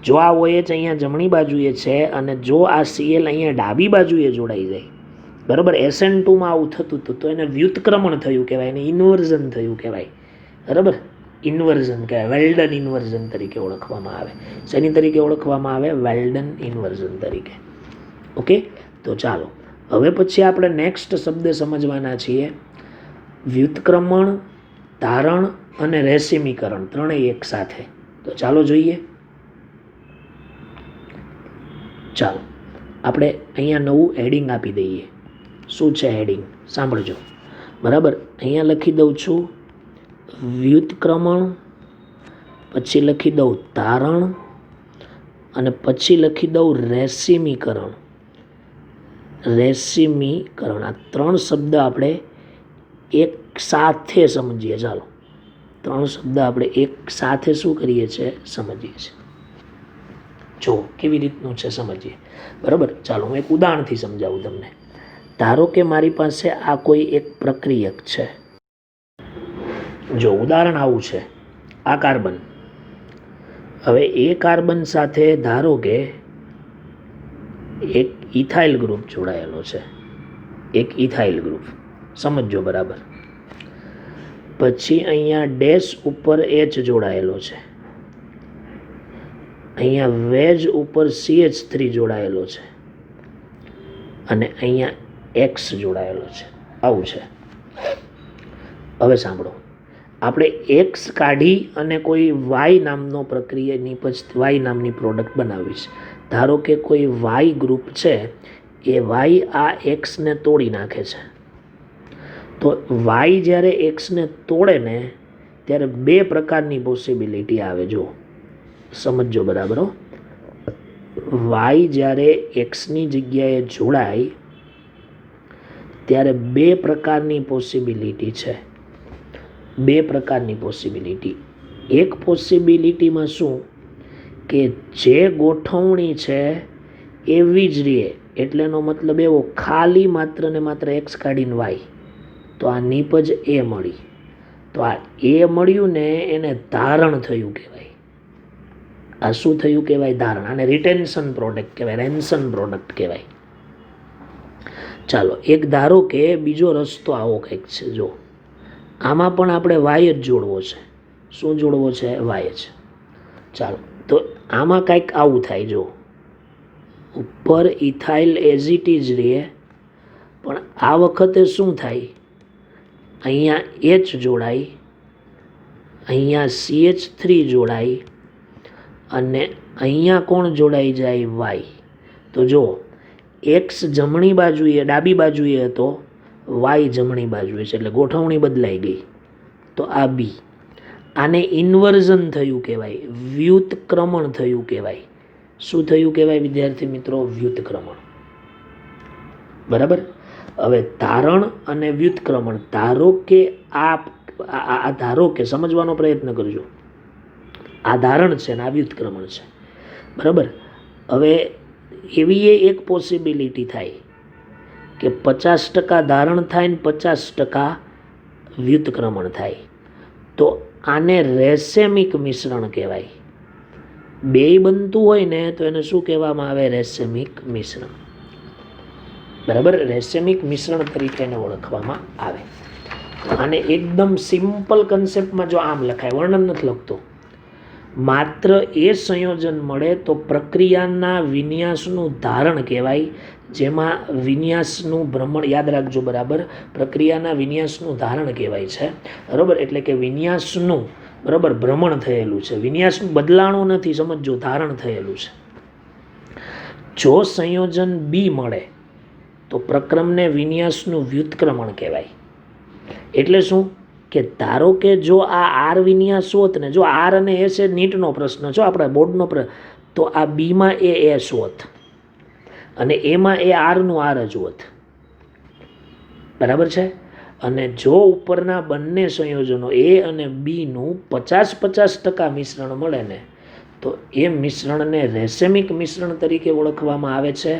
જો આ OH અહીંયા જમણી બાજુએ છે અને જો આ Cl અહીંયા ડાબી બાજુએ જોડાઈ જાય, બરાબર, SN2માં આવું થતું હતું તો એને વ્યુત્ક્રમણ થયું કહેવાય, એને ઇન્વર્ઝન થયું કહેવાય. બરાબર, ઇન્વર્ઝન કહેવાય. વેલ્ડન ઇન્વર્ઝન તરીકે ઓળખવામાં આવે. શેની તરીકે ઓળખવામાં આવે? વેલ્ડન ઇન્વર્ઝન તરીકે. ઓકે, તો ચાલો હવે પછી આપણે નેક્સ્ટ શબ્દ સમજવાના છીએ. વ્યુત્ક્રમણ, ધારણ અને રેસિમીકરણ ત્રણેય એક સાથે. તો ચાલો જોઈએ. ચાલો આપણે અહીંયા નવું હેડિંગ આપી દઈએ. શું છે હેડિંગ? સાંભળજો. બરાબર, અહીંયા લખી દઉં છું વ્યુત્ક્રમણ, પછી લખી દઉં ધારણ અને પછી લખી દઉં રેસિમીકરણ. રેસિમીકરણ, આ ત્રણ શબ્દ આપણે એક સાથે સમજીએ. ચાલો, ત્રણ શબ્દ આપણે એક સાથે શું કરીએ છીએ? સમજીએ છીએ. જો કેવી રીતનું છે સમજીએ. બરાબર, ચાલો હું એક ઉદાહરણથી સમજાવું તમને. ધારો કે મારી પાસે આ કોઈ એક પ્રક્રિયક છે, જો ઉદાહરણ આવું છે, આ કાર્બન, હવે એ કાર્બન સાથે ધારો કે એક ઇથાઇલ ગ્રુપ જોડાયેલો છે, એક ઇથાઇલ ગ્રુપ, સમજો બરાબર. પછી અહીંયા ડેશ ઉપર એચ જોડાયેલો છે, અહીંયા વેજ ઉપર CH3 જોડાયેલો છે અને અહીંયા એક્સ જોડાયેલો છે. આવું છે. હવે સાંભળો, આપણે એક્સ કાઢી અને કોઈ વાય નામનો પ્રક્રિયાની પછી વાય નામની પ્રોડક્ટ બનાવીશ. ધારો કે કોઈ વાય ગ્રુપ છે, એ વાય આ એક્સને તોડી નાખે છે. તો વાય જ્યારે એક્સને તોડે ને ત્યારે બે પ્રકારની પોસિબિલિટી આવે. જો સમજો બરાબર. વાય જ્યારે એક્સની જગ્યાએ જોડાય ત્યારે બે પ્રકારની પોસિબિલિટી છે. બે પ્રકારની પોસિબિલિટી. એક પોસિબિલિટીમાં શું કે જે ગોઠવણી છે એવી જ રહે, એટલે એનો મતલબ એવો ખાલી માત્ર ને માત્ર એક્સ કાઢીને વાય, તો આ નીપજ એ મળી. તો આ એ મળ્યું ને એને ધારણ થયું કહેવાય. આ શું થયું કહેવાય? ધારણ. આને રિટેન્શન પ્રોડક્ટ કહેવાય, રેન્સન પ્રોડક્ટ કહેવાય. ચાલો, એક ધારો કે બીજો રસ્તો આવો કંઈક છે. જો આમાં પણ આપણે વાય જ જોડવો છે. શું જોડવો છે? વાય જ. ચાલો, તો આમાં કંઈક આવું થાય. જો ઉપર ઇથાઇલ એઝિટીજ રહે, પણ આ વખતે શું થાય? અહીંયા એચ જોડાય, અહીંયા CH3 જોડાય અને અહીંયા કોણ જોડાઈ જાય? વાય. તો જો એક્સ જમણી બાજુએ, ડાબી બાજુએ હતો, વાય જમણી બાજુએ છે, એટલે ગોઠવણી બદલાઈ ગઈ. તો આ બી. આને ઇન્વર્ઝન થયું કહેવાય, વ્યુત્ક્રમણ થયું કહેવાય. શું થયું કહેવાય વિદ્યાર્થી મિત્રો? વ્યુત્ક્રમણ. બરાબર. હવે ધારણ અને વ્યુત્ક્રમણ. ધારો કે આ ધારો કે સમજવાનો પ્રયત્ન કરજો. આ ધારણ છે ને આ વ્યુત્ક્રમણ છે. બરાબર. હવે એવી એક પોસિબિલિટી થાય કે 50% ધારણ થાય ને 50% વ્યુત્ક્રમણ થાય. તો આને રેસેમિક મિશ્રણ કહેવાય. બેય બનતું હોય ને તો એને શું કહેવામાં આવે? રેસેમિક મિશ્રણ. બરાબર. રેસેમિક મિશ્રણ તરીકે એને ઓળખવામાં આવે. આને એકદમ સિમ્પલ કન્સેપ્ટમાં જો આમ લખાય, વર્ણન નથી લખતો, માત્ર એ સંયોજન મળે તો પ્રક્રિયાના વિન્યાસનું ધારણ કહેવાય. જેમાં વિન્યાસનું ભ્રમણ, યાદ રાખજો બરાબર, પ્રક્રિયાના વિન્યાસનું ધારણ કહેવાય છે. બરાબર. એટલે કે વિન્યાસનું બરાબર ભ્રમણ થયેલું છે, વિન્યાસનું બદલાણું નથી, સમજો, ધારણ થયેલું છે. જો સંયોજન બી મળે તો પ્રક્રમને વિન્યાસનું વ્યુત્ક્રમણ કહેવાય. એટલે શું કે ધારો કે જો આ આર વિન્યાસ હોત ને, જો આર અને એસ એ નીટનો પ્રશ્ન છે, આપણા બોર્ડનો પ્રશ્ન, તો આ બીમાં એ એસ હોત અને એમાં એ આરનું આર જ હોત. બરાબર છે. અને જો ઉપરના બંને સંયોજનો એ અને બીનું 50-50% મિશ્રણ મળે ને તો એ મિશ્રણને રેસેમિક મિશ્રણ તરીકે ઓળખવામાં આવે છે.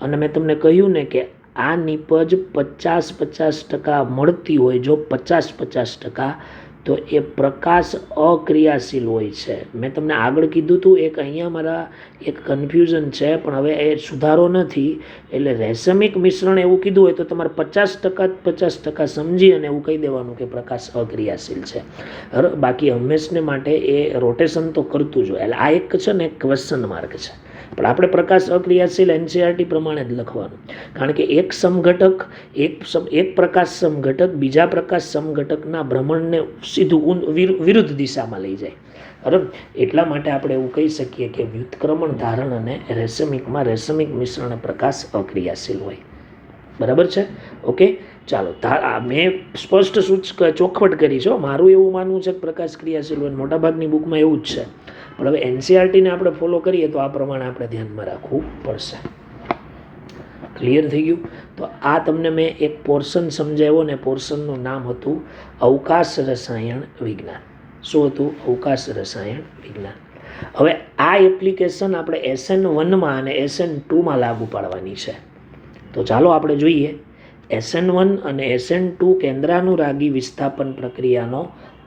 અને મેં તમને કહ્યું ને કે આ નીપજ 50-50% મળતી હોય, જો 50-50%, તો એ પ્રકાશ અક્રિયાશીલ હોય છે. મેં તમને આગળ કીધું હતું, એક અહીંયા મારા એક કન્ફ્યુઝન છે, પણ હવે એ સુધારો નથી. એટલે રેસેમિક મિશ્રણ એવું કીધું હોય તો તમારે 50% સમજી અને એવું કહી દેવાનું કે પ્રકાશ અક્રિયાશીલ છે. બાકી હંમેશને માટે એ રોટેશન તો કરતું જ હોય. એટલે આ એક છે ને એક ક્વેશ્ચન માર્ક છે. પણ આપણે પ્રકાશ અક્રિયાશીલ NCERT પ્રમાણે જ લખવાનું. કારણ કે એક સમઘટક, એક પ્રકાશ સમઘટક બીજા પ્રકાશ સમઘટકના ભ્રમણને સીધું વિરુદ્ધ દિશામાં લઈ જાય. બરાબર. એટલા માટે આપણે એવું કહી શકીએ કે વ્યુત્ક્રમણ, ધારણ અને રેસેમિકમાં રેસેમિક મિશ્રણ પ્રકાશ અક્રિયાશીલ હોય. બરાબર છે. ઓકે, ચાલો. મેં સ્પષ્ટ ચોખવટ કરી છે. મારું એવું માનવું છે કે પ્રકાશ ક્રિયાશીલ હોય, મોટાભાગની બુકમાં એવું જ છે. પણ હવે NCERTને આપણે ફોલો કરીએ તો આ પ્રમાણે આપણે ધ્યાનમાં રાખવું પડશે. ક્લિયર થઈ ગયું? તો આ તમને મેં એક પોર્શન સમજાવ્યો ને પોર્શનનું નામ હતું અવકાશ રસાયણ વિજ્ઞાન. શું હતું? અવકાશ રસાયણ વિજ્ઞાન. હવે આ એપ્લિકેશન આપણે SN1માં અને SN2માં લાગુ પાડવાની છે. તો ચાલો આપણે જોઈએ. SN1 અને SN2 કેન્દ્રાનુરાગી વિસ્થાપન પ્રક્રિયાનો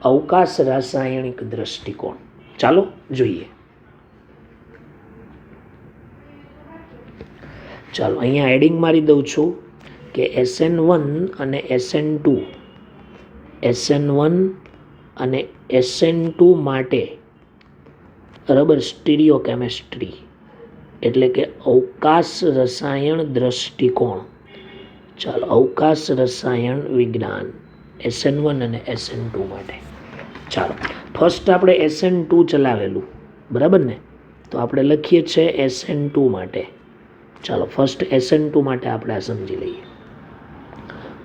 અવકાશ રાસાયણિક દ્રષ્ટિકોણ. ચાલો જોઈએ. ચાલો અહીંયા એડિંગ મારી દઉં છું કે SN1 અને SN2 અને SN2 માટે બરાબર સ્ટીરિયો કેમેસ્ટ્રી એટલે કે અવકાશ રસાયણ દ્રષ્ટિકોણ. ચાલો અવકાશ રસાયણ વિજ્ઞાન SN1 અને SN2 માટે. ચાલો ફર્સ્ટ આપણે SN2 ચલાવેલું બરાબર ને, તો આપણે લખીએ છીએ SN2 માટે. ચાલો ફર્સ્ટ SN2 માટે આપણે આ સમજી લઈએ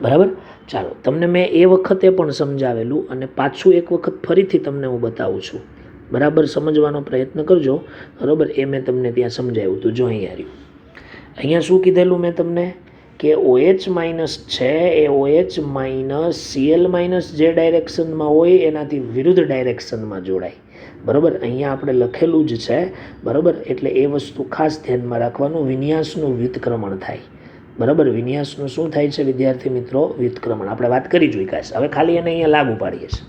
બરાબર. ચાલો તમને મેં એ વખતે પણ સમજાવેલું અને પાછું એક વખત ફરીથી તમને હું બતાવું છું. બરાબર સમજવાનો પ્રયત્ન કરજો બરાબર. એ મેં તમને ત્યાં સમજાવ્યું હતું. જો અહીંયા રહ્યું, અહીંયા શું કીધેલું મેં તમને કે OH માઇનસ છે એ OH માઇનસ Cl માઇનસ જે ડાયરેક્શનમાં હોય એનાથી વિરુદ્ધ ડાયરેક્શનમાં જોડાય બરાબર. અહીંયા આપણે લખેલું જ છે બરાબર. એટલે એ વસ્તુ ખાસ ધ્યાનમાં રાખવાનું. વિન્યાસનું વ્યુત્ક્રમણ થાય બરાબર. વિન્યાસનું શું થાય છે વિદ્યાર્થી મિત્રો? વ્યુત્ક્રમણ. આપણે વાત કરી જોઈ કાશ. હવે ખાલી એને અહીંયા લાગુ પાડીએ છીએ.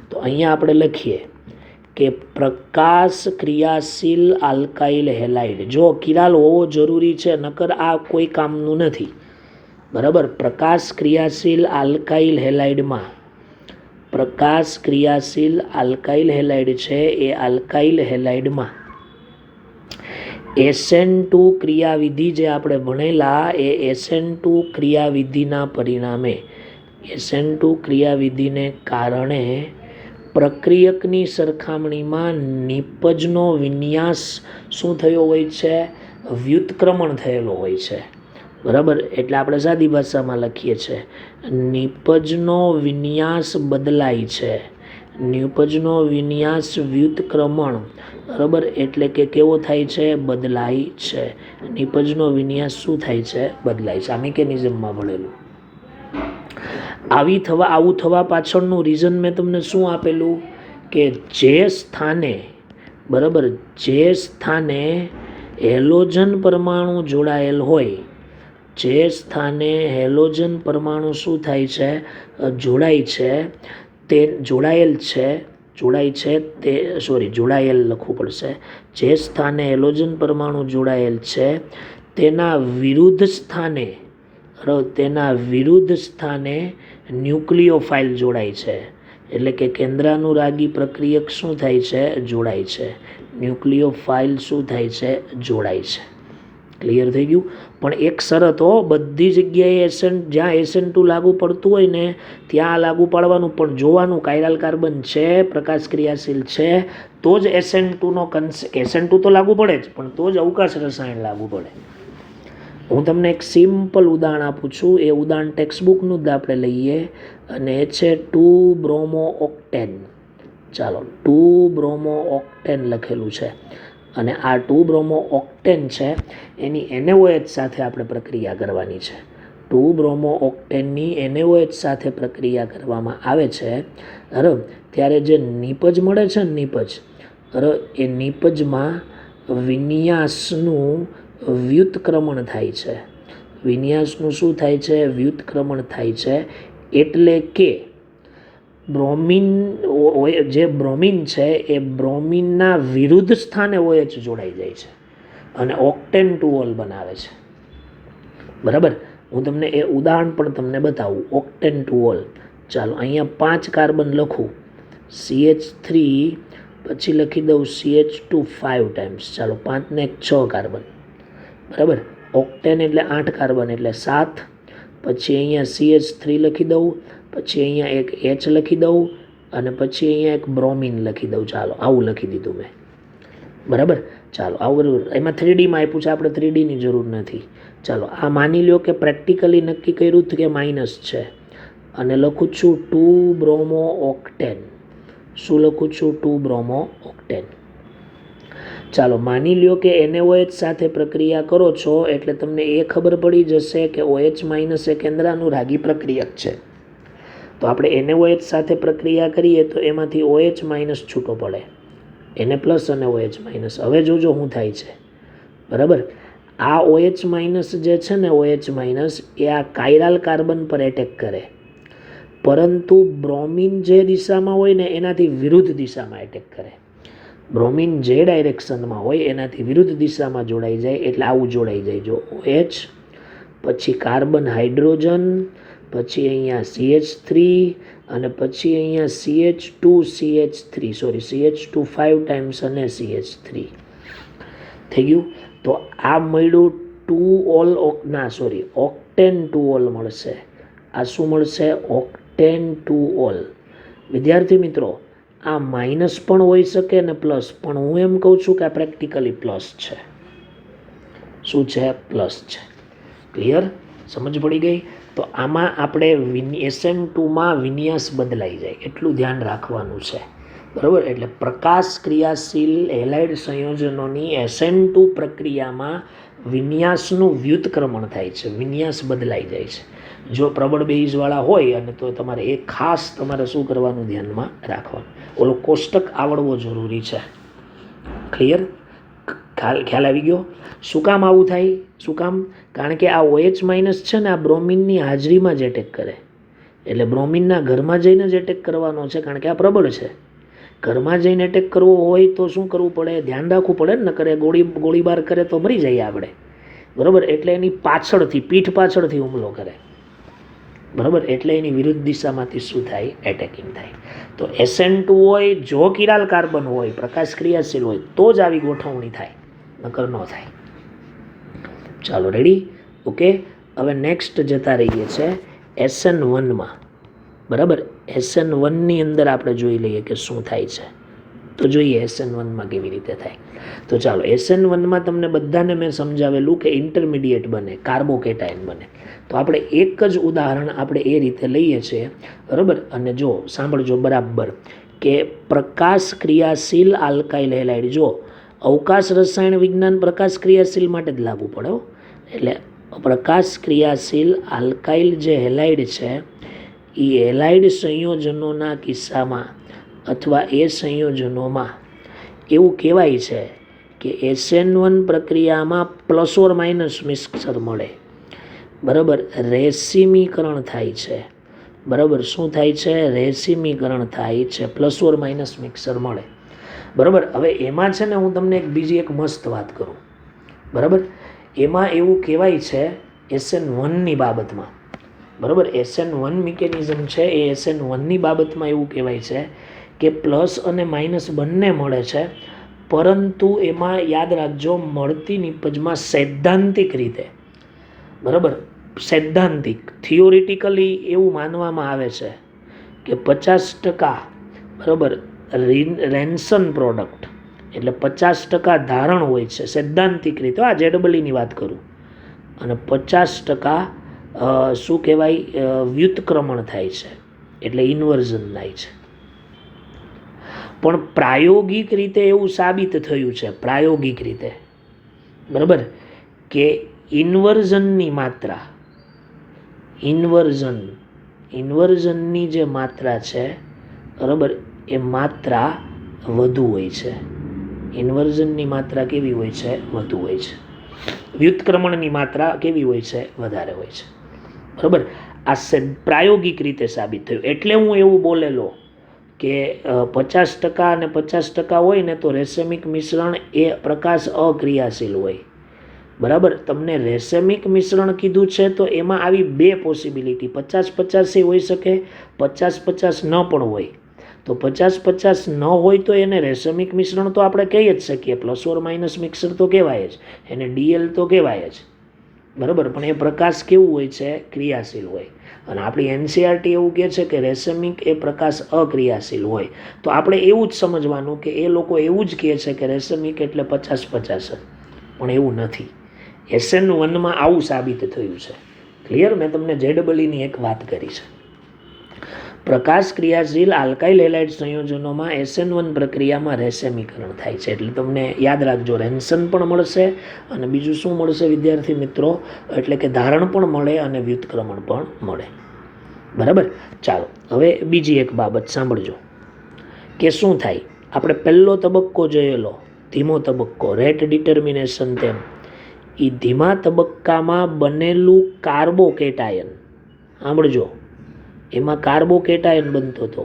તો અહીંયા આપણે લખીએ કે પ્રકાશ ક્રિયાશીલ આલ્કાઇલ હેલાઇડ. જો કિરાલ હોવો જરૂરી છે, નકર આ કોઈ કામનું નથી બરાબર. પ્રકાશ ક્રિયાશીલ આલ્કાઇલ હેલાઇડમાં છે એ આલ્કાઇલ હેલાઇડમાં SN2 ક્રિયાવિધિ જે આપણે ભણેલા એ SN2 ક્રિયાવિધિના પરિણામે SN2 ક્રિયાવિધિને કારણે પ્રક્રિયકની સરખામણીમાં નિપજનો વિન્યાસ શું થયો હોય છે? વ્યુત્ક્રમણ થયેલો હોય છે બરાબર. એટલે આપણે સાદી ભાષામાં લખીએ છીએ નિપજનો વિન્યાસ બદલાય છે. નિપજનો વિન્યાસ વ્યુત્ક્રમણ બરાબર. એટલે કે કેવો થાય છે? બદલાય છે. નિપજનો વિન્યાસ શું થાય છે? બદલાય છે. આ મિકેનિઝમમાં ભણેલું. આવું થવા પાછળનું રીઝન મેં તમને શું આપેલું કે જે સ્થાને બરાબર, જે સ્થાને હેલોજન પરમાણુ જોડાયેલ હોય, જે સ્થાને હેલોજન પરમાણુ શું થાય છે? જોડાયેલ લખવું પડશે. જે સ્થાને હેલોજન પરમાણુ જોડાયેલ છે તેના વિરુદ્ધ સ્થાને ન્યુક્લિયોફાઇલ જોડાય છે. એટલે કે કેન્દ્રાનુરાગી પ્રક્રિયક શું થાય છે? જોડાય છે. ન્યુક્લિયોફાઇલ શું થાય છે? જોડાય છે. ક્લિયર થઈ ગયું? પણ એક શરત હો, બધી જગ્યાએ જ્યાં SN2 લાગુ પડતું હોય ને ત્યાં લાગુ પાડવાનું, પણ જોવાનું કાયરાલ કાર્બન છે, પ્રકાશ ક્રિયાશીલ છે, તો જ SN2 તો લાગુ પડે જ, પણ તો જ અવકાશ રસાયણ લાગુ પડે. હું તમને એક સિમ્પલ ઉદાહરણ આપું છું. એ ઉદાહરણ ટેક્સ્ટબુકનું જ આપણે લઈએ અને એ છે 2-બ્રોમો ઓક્ટેન. ચાલો 2-બ્રોમો ઓક્ટેન લખેલું છે અને આ 2-બ્રોમો ઓક્ટેન છે એની NaOH સાથે આપણે પ્રક્રિયા કરવાની છે. 2-બ્રોમો ઓક્ટેનની NaOH સાથે પ્રક્રિયા કરવામાં આવે છે બરાબર. ત્યારે જે નિપજ મળે છે ને નિપજ બરાબર, એ નિપજમાં વિન્યાસનું વ્યુત્ક્રમણ થાય છે. વિન્યાસનું શું થાય છે? વ્યુત્ક્રમણ થાય છે. એટલે કે જે બ્રોમિન છે એ બ્રોમિનના વિરુદ્ધ સ્થાને OH જોડાઈ જાય છે અને ઓક્ટેન 2-ઓલ બનાવે છે બરાબર. હું તમને એ ઉદાહરણ પણ તમને બતાવું. ઓક્ટેન 2-ઓલ. ચાલો અહીંયા 5 કાર્બન લખું, CH3 પછી લખી દઉં CH2 5 ટાઈમ્સ. ચાલો 5 ને 6 કાર્બન બરાબર. ઓક્ટેન એટલે 8 કાર્બન એટલે 7. પછી અહીંયા CH3 લખી દઉં, પછી અહીંયા એક H લખી દઉં અને પછી અહીંયા એક બ્રોમિન લખી દઉં. ચાલો આવું લખી દીધું મેં બરાબર. ચાલો આવું બરાબર. એમાં 3Dમાં આપ્યું છે, આપણે 3Dની જરૂર નથી. ચાલો આ માની લો કે પ્રેક્ટિકલી નક્કી કર્યું કે માઇનસ છે અને લખું છું 2-બ્રોમો ઓક્ટેન. શું લખું છું? 2-બ્રોમો ઓક્ટેન. ચાલો માની લ્યો કે NaOH સાથે પ્રક્રિયા કરો છો એટલે તમને એ ખબર પડી જશે કે OH માઇનસ એ કેન્દ્રાનુરાગી પ્રક્રિયક છે. તો આપણે NaOH સાથે પ્રક્રિયા કરીએ તો એમાંથી OH માઇનસ છૂટો પડે, Na પ્લસ અને OH માઇનસ. હવે જોજો શું થાય છે બરાબર. આ OH માઇનસ જે છે ને, OH માઇનસ એ આ કાયરાલ કાર્બન પર એટેક કરે. પરંતુ બ્રોમિન જે દિશામાં હોય ને એનાથી વિરુદ્ધ દિશામાં એટેક કરે. બ્રોમિન જે ડાયરેક્શનમાં હોય એનાથી વિરુદ્ધ દિશામાં જોડાઈ જાય એટલે આવું જોડાઈ જાય. જો OH, પછી કાર્બન હાઇડ્રોજન, પછી અહીંયા CH3 અને પછી અહીંયા CH2 5 ટાઈમ્સ અને CH3 થઈ ગયું. તો આ મળ્યું ઓક્ટેન 2 ઓલ મળશે. આ શું મળશે? Octane 2 all. વિદ્યાર્થી મિત્રો, આ માઇનસ પણ હોઈ શકે ને પ્લસ, પણ હું એમ કહું છું કે આ પ્રેક્ટિકલી પ્લસ છે. શું છે? પ્લસ છે. ક્લિયર? સમજ પડી ગઈ? તો આમાં આપણે SN2માં વિન્યાસ બદલાઈ જાય એટલું ધ્યાન રાખવાનું છે. બરાબર? એટલે પ્રકાશ ક્રિયાશીલ હેલાઇડ સંયોજનોની SN2 પ્રક્રિયામાં વિન્યાસનું વ્યુત્ક્રમણ થાય છે, વિન્યાસ બદલાઈ જાય છે. જો પ્રબળ બેઝવાળા હોય અને તો તમારે એ ખાસ તમારે શું કરવાનું ધ્યાનમાં રાખવાનું, ઓલો કોષ્ટક આવડવો જરૂરી છે. ક્લિયર? ખ્યાલ આવી ગયો? શું કામ આવું થાય? શું કામ? કારણ કે આ OH માઇનસ છે ને આ બ્રોમિનની હાજરીમાં જ એટેક કરે. એટલે બ્રોમિનના ઘરમાં જઈને જ એટેક કરવાનો છે, કારણ કે આ પ્રબળ છે. ઘરમાં જઈને એટેક કરવો હોય તો શું કરવું પડે? ધ્યાન રાખવું પડે ને, કરે ગોળીબાર કરે તો મરી જઈએ આપણે. બરાબર? એટલે એની પાછળથી, પીઠ પાછળથી હુમલો કરે. બરાબર? એટલે એની વિરુદ્ધ દિશામાંથી શું થાય? એટેકિંગ થાય. તો SN2 હોય, જો કિરાલ કાર્બન હોય, પ્રકાશ ક્રિયાશીલ હોય તો જ આવી ગોઠવણી થાય, નકર ન થાય. ચાલો, રેડી? ઓકે. હવે નેક્સ્ટ જતા રહીએ છે SN1માં. બરાબર? SN1ની અંદર આપણે જોઈ લઈએ કે શું થાય છે. તો જોઈએ SN1માં કેવી રીતે થાય. તો ચાલો, SN1માં તમને બધાને મેં સમજાવેલું કે ઇન્ટરમીડિયેટ બને, કાર્બોકેટાયન બને. તો આપણે એક જ ઉદાહરણ આપણે એ રીતે લઈએ છીએ. બરાબર? અને જો સાંભળજો બરાબર કે પ્રકાશ ક્રિયાશીલ આલ્કાઇલ હેલાઇડ, જો અવકાશ રસાયણ વિજ્ઞાન પ્રકાશ ક્રિયાશીલ માટે જ લાગુ પડે. એટલે પ્રકાશ ક્રિયાશીલ આલ્કાઇલ જે હેલાઇડ છે એ હેલાઇડ સંયોજનોના કિસ્સામાં અથવા એ સંયોજનોમાં એવું કહેવાય છે કે SN1 પ્રક્રિયામાં પ્લસ ઓર માઇનસ મિક્સર મળે. બરાબર? રેસીમીકરણ થાય છે. બરાબર? શું થાય છે? રેસીમીકરણ થાય છે, પ્લસ ઓર માઇનસ મિક્સર મળે. બરાબર? હવે એમાં છે ને હું તમને બીજી એક મસ્ત વાત કરું. બરાબર? એમાં એવું કહેવાય છે SN1ની બાબતમાં. બરાબર? SN1 મિકેનિઝમ છે એ SN1ની બાબતમાં એવું કહેવાય છે કે પ્લસ અને માઇનસ બંને મળે છે, પરંતુ એમાં યાદ રાખજો મળતી નિપજમાં સૈદ્ધાંતિક રીતે, બરાબર, સૈદ્ધાંતિક થિયોરિટિકલી એવું માનવામાં આવે છે કે 50%, બરાબર, રેન્સન પ્રોડક્ટ એટલે 50% ધારણ હોય છે સૈદ્ધાંતિક રીતે. આ JEEની વાત કરું. અને 50% શું કહેવાય? વ્યુત્ક્રમણ થાય છે, એટલે ઇન્વર્ઝન થાય છે. પણ પ્રાયોગિક રીતે એવું સાબિત થયું છે, પ્રાયોગિક રીતે, બરાબર, કે ઇન્વર્ઝનની માત્રા, ઇન્વર્ઝનની જે માત્રા છે, બરાબર, એ માત્રા વધુ હોય છે. ઇન્વર્ઝનની માત્રા કેવી હોય છે? વધુ હોય છે. વ્યુત્ક્રમણની માત્રા કેવી હોય છે? વધારે હોય છે. બરાબર? આ પ્રાયોગિક રીતે સાબિત થયું. એટલે હું એવું બોલેલો કે 50% અને 50% હોય ને તો રેસેમિક મિશ્રણ એ પ્રકાશ અક્રિયાશીલ હોય. બરાબર? તમને રેસેમિક મિશ્રણ કીધું છે તો એમાં આવી બે પોસિબિલિટી, 50-50 હોઈ શકે, 50-50 ન પણ હોય. તો 50-50 ન હોય તો એને રેસેમિક મિશ્રણ તો આપણે કહી જ શકીએ, પ્લસ ઓર માઇનસ મિક્સર તો કહેવાય જ, એને DL તો કહેવાય જ. બરાબર? પણ એ પ્રકાશ કેવું હોય છે? ક્રિયાશીલ હોય. અને આપણી NCERT એવું કહે છે કે રેસેમિક એ પ્રકાશ અક્રિયાશીલ હોય. તો આપણે એવું જ સમજવાનું કે એ લોકો એવું જ કહે છે કે રેસેમિક એટલે 50-50, પણ એવું નથી. SN1માં આવું સાબિત થયું છે. ક્લિયર? મેં તમને JEEની એક વાત કરી છે. પ્રકાશ ક્રિયાશીલ આલ્કાઇલ હેલાઇડ સંયોજનોમાં SN1 પ્રક્રિયામાં રેસેમીકરણ થાય છે. એટલે તમને યાદ રાખજો, રેન્સન પણ મળશે અને બીજું શું મળશે વિદ્યાર્થી મિત્રો? એટલે કે ધારણ પણ મળે અને વ્યુત્ક્રમણ પણ મળે. બરાબર? ચાલો, હવે બીજી એક બાબત સાંભળજો કે શું થાય. આપણે પહેલો તબક્કો જોયેલો, ધીમો તબક્કો, રેટ ડિટર્મિનેશન, તેમ એ ધીમા તબક્કામાં બનેલું કાર્બોકેટાયન, સાંભળજો, એમાં કાર્બોકેટાયન બનતો હતો.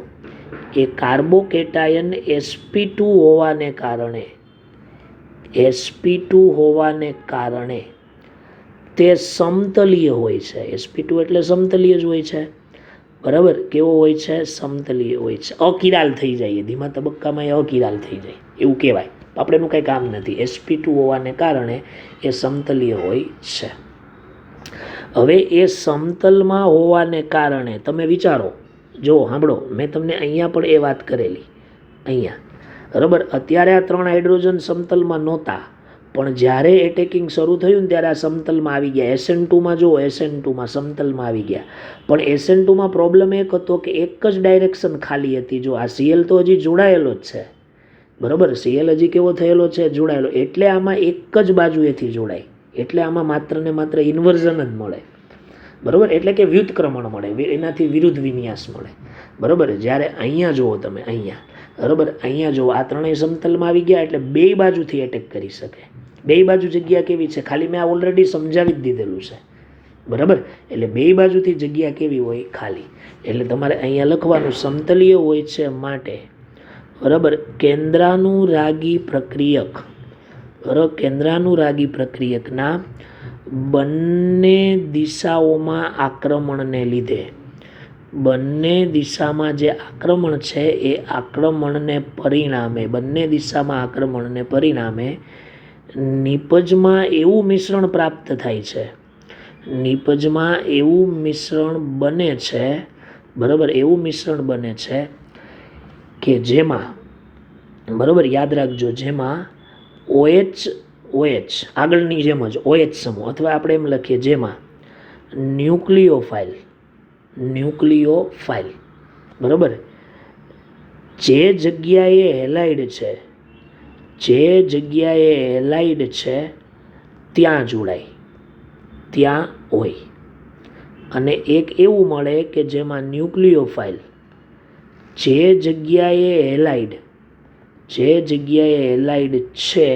એ કાર્બોકેટાયન sp2 હોવાને કારણે તે સમતલીય હોય છે. sp2 એટલે સમતલીય જ હોય છે, બરાબર. કેવો હોય છે? સમતલીય હોય છે. અકિરાલ થઈ જાય, ધીમા તબક્કામાં એ અકિરાલ થઈ જાય એવું કહેવાય. આપણે એનું કંઈ કામ નથી. sp2 હોવાને કારણે એ સમતલીય હોય છે. હવે એ સમતલમાં હોવાને કારણે તમે વિચારો, જો સાંભળો, મેં તમને અહીંયા પણ એ વાત કરેલી, અહીંયા બરાબર. અત્યારે આ 3 હાઇડ્રોજન સમતલમાં નહોતા, પણ જ્યારે એટેકિંગ શરૂ થયું ને ત્યારે આ સમતલમાં આવી ગયા. SN2માં જો, SN2માં સમતલમાં આવી ગયા. પણ SN2માં પ્રોબ્લેમ એક હતો કે એક જ ડાયરેક્શન ખાલી હતી. જો આ Cl તો હજી જોડાયેલો જ છે, બરાબર. Cl હજી કેવો થયેલો છે? જોડાયેલો. એટલે આમાં એક જ બાજુએથી જોડાય, એટલે આમાં માત્ર ને માત્ર ઇન્વર્ઝન જ મળે, બરાબર. એટલે કે વ્યુત્ક્રમણ મળે, એનાથી વિરુદ્ધ વિન્યાસ મળે, બરાબર. જ્યારે અહીંયા જુઓ તમે, અહીંયા બરાબર, અહીંયા જુઓ, આ ત્રણેય સમતલમાં આવી ગયા એટલે બે બાજુથી એટેક કરી શકે. બે બાજુ જગ્યા કેવી છે? ખાલી મેં આ ઓલરેડી સમજાવી જ દીધેલું છે, બરાબર. એટલે બે બાજુથી જગ્યા કેવી હોય? ખાલી. એટલે તમારે અહીંયા લખવાનું સમતલીય હોય છે માટે, બરાબર, કેન્દ્રાનુરાગી પ્રક્રિયક, બરાબર, કેન્દ્રાનુરાગી પ્રક્રિયકના બંને દિશાઓમાં આક્રમણને લીધે, બંને દિશામાં જે આક્રમણ છે એ આક્રમણને પરિણામે, બંને દિશામાં આક્રમણને પરિણામે નિપજમાં એવું મિશ્રણ પ્રાપ્ત થાય છે, નિપજમાં એવું મિશ્રણ બને છે, બરાબર, એવું મિશ્રણ બને છે કે જેમાં, બરાબર, યાદ રાખજો, જેમાં OH આગળની જેમ જ OH સમૂહ, અથવા આપણે એમ લખીએ જેમાં ન્યુક્લિયોફાઇલ, બરાબર, જે જગ્યાએ હેલાઇડ છે, જે જગ્યાએ હેલાઇડ છે ત્યાં જોડાય, ત્યાં હોય. અને એક એવું મળે કે જેમાં ન્યુક્લિયોફાઇલ જે જગ્યાએ હેલાઇડ છે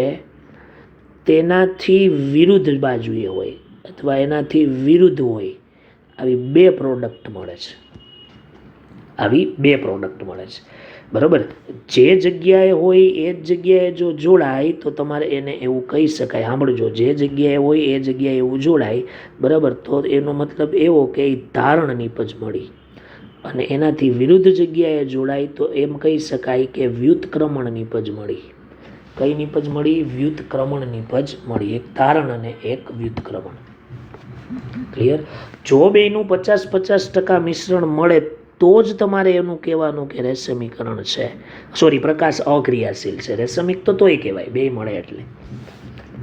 તેનાથી વિરુદ્ધ બાજુએ હોય, અથવા એનાથી વિરુદ્ધ હોય. આવી બે પ્રોડક્ટ મળે છે, આવી બે પ્રોડક્ટ મળે છે, બરાબર. જે જગ્યાએ હોય એ જ જગ્યાએ જો જોડાય તો તમારે એને એવું કહી શકાય, સાંભળજો, જે જગ્યાએ હોય એ જગ્યાએ એવું જોડાય, બરાબર, તો એનો મતલબ એવો કે એ ધારણ નિપજ મળી. અને એનાથી વિરુદ્ધ જગ્યાએ જોડાય તો એમ કહી શકાય કે વ્યુત્ક્રમણ નિપજ મળી. કઈ નિપજ મળી? વ્યુત્ક્રમણ નિપજ મળી. એક ધારણ અને એક વ્યુત્ક્રમણ. ક્લિયર? જો બેનું 50-50% મિશ્રણ મળે તો જ તમારે એનું કહેવાનું કે રેશમીકરણ છે, સોરી, પ્રકાશ અક્રિયાશીલ છે. રેશમિક તો તોય કહેવાય, બે મળે એટલે.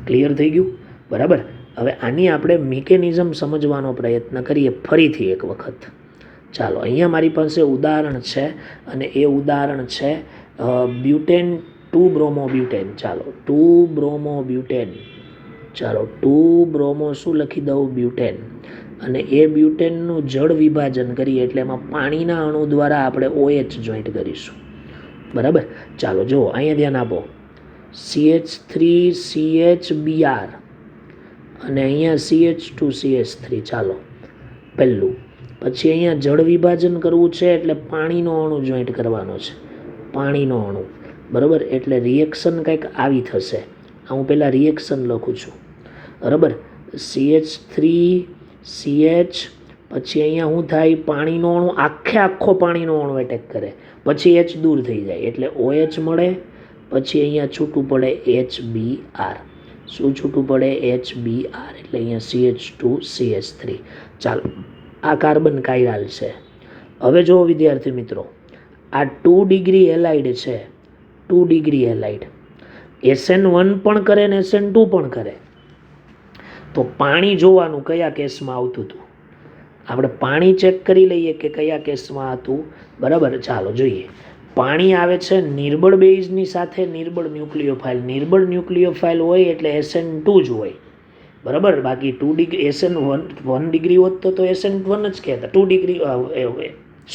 ક્લિયર થઈ ગયું? બરાબર. હવે આની આપણે મિકેનિઝમ સમજવાનો પ્રયત્ન કરીએ ફરીથી એક વખત. ચાલો, અહીંયા મારી પાસે ઉદાહરણ છે, અને એ ઉદાહરણ છે બ્યુટેન 2 બ્રોમોબ્યુટેન. ચાલો, 2 બ્રોમોબ્યુટેન, ચાલો 2 બ્રોમો શું લખી દઉં? બ્યુટેન. અને એ બ્યુટેનનું જળ વિભાજન કરીએ એટલે એમાં પાણીના અણુ દ્વારા આપણે OH જોઈન્ટ કરીશું, બરાબર. ચાલો જુઓ, અહીંયા ધ્યાન આપો, CH3CHBr અને અહીંયા CH2CH3. ચાલો, પહેલું. પછી અહીંયા જળ વિભાજન કરવું છે એટલે પાણીનો અણુ જોઈન્ટ કરવાનો છે, પાણીનો અણુ, બરાબર. એટલે રિએક્શન કંઈક આવી થશે. હું પહેલાં રિએક્શન લખું છું, બરાબર. CH3CH, પછી અહીંયા શું થાય? પાણીનો અણુ આખો પાણીનો અણુ એટેક કરે, પછી H દૂર થઈ જાય એટલે OH મળે. પછી અહીંયા છૂટું પડે HBr. શું છૂટું પડે? HBr. એટલે અહીંયા CH2CH3. ચાલો, આ કાર્બન કાયરાલ છે. હવે જો વિદ્યાર્થી મિત્રો, આ 2 ડિગ્રી હેલાઇડ છે, 2 ડિગ્રી હેલાઇડ. SN1 પણ કરે ને SN2 પણ કરે. તો પાણી જોવાનું કયા કેસમાં આવતું હતું. આપણે પાણી ચેક કરી લઈએ કે કયા કેસમાં હતું, બરાબર. ચાલો જોઈએ. પાણી આવે છે નિર્બળ બેઝની સાથે નિર્બળ ન્યુક્લિયોફાઇલ. નિર્બળ ન્યુક્લિયોફાઇલ હોય એટલે SN2 જ હોય, બરાબર. બાકી 2 ડિગ્રી SN1 ડિગ્રી હોત તો SN1 જ કહેતા. 2 ડિગ્રી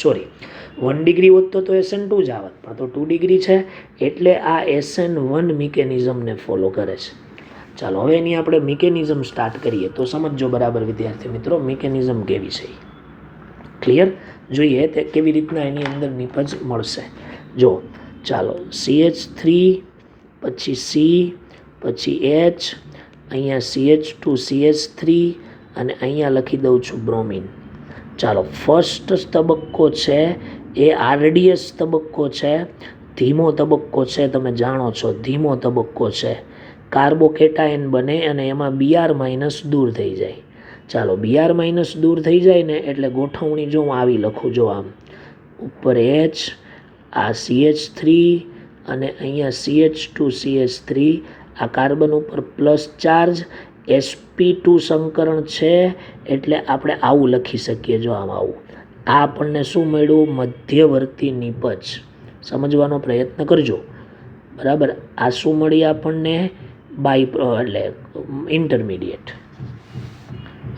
સોરી 1 ડિગ્રી હોત તો SN2 જ આવત, પણ તો 2 ડિગ્રી છે એટલે આ SN1 મિકેનિઝમને ફોલો કરે છે. ચાલો, હવે એની આપણે મિકેનિઝમ સ્ટાર્ટ કરીએ તો સમજો બરાબર વિદ્યાર્થી મિત્રો મિકેનિઝમ કેવી છે. ક્લિયર? જોઈએ તે કેવી રીતના એની અંદર નિપજ મળશે. જો ચાલો CH3 પછી C પછી H, અહીંયા CH2CH3 અને અહીંયા લખી દઉં છું બ્રોમિન. ચાલો ફર્સ્ટ તબક્કો છે એ RDS તબક્કો છે, ધીમો તબક્કો છે, તમે જાણો છો ધીમો તબક્કો છે. કાર્બોકેટાયન બને અને એમાં Br- દૂર થઈ જાય. ચાલો Br- દૂર થઈ જાય ને એટલે ગોઠવણી જો હું આવી લખું, જો આમ ઉપર H, આ CH3 અને અહીંયા CH2CH3, આ કાર્બન ઉપર પ્લસ ચાર્જ, sp2 સંકરણ છે એટલે આપણે આવું લખી શકીએ. જો આમ આવું આ આપણને શું મળ્યું? મધ્યવર્તી નિપજ. સમજવાનો પ્રયત્ન કરજો. બરાબર, આ શું મળી આપણને? એટલે ઇન્ટરમીડિયેટ.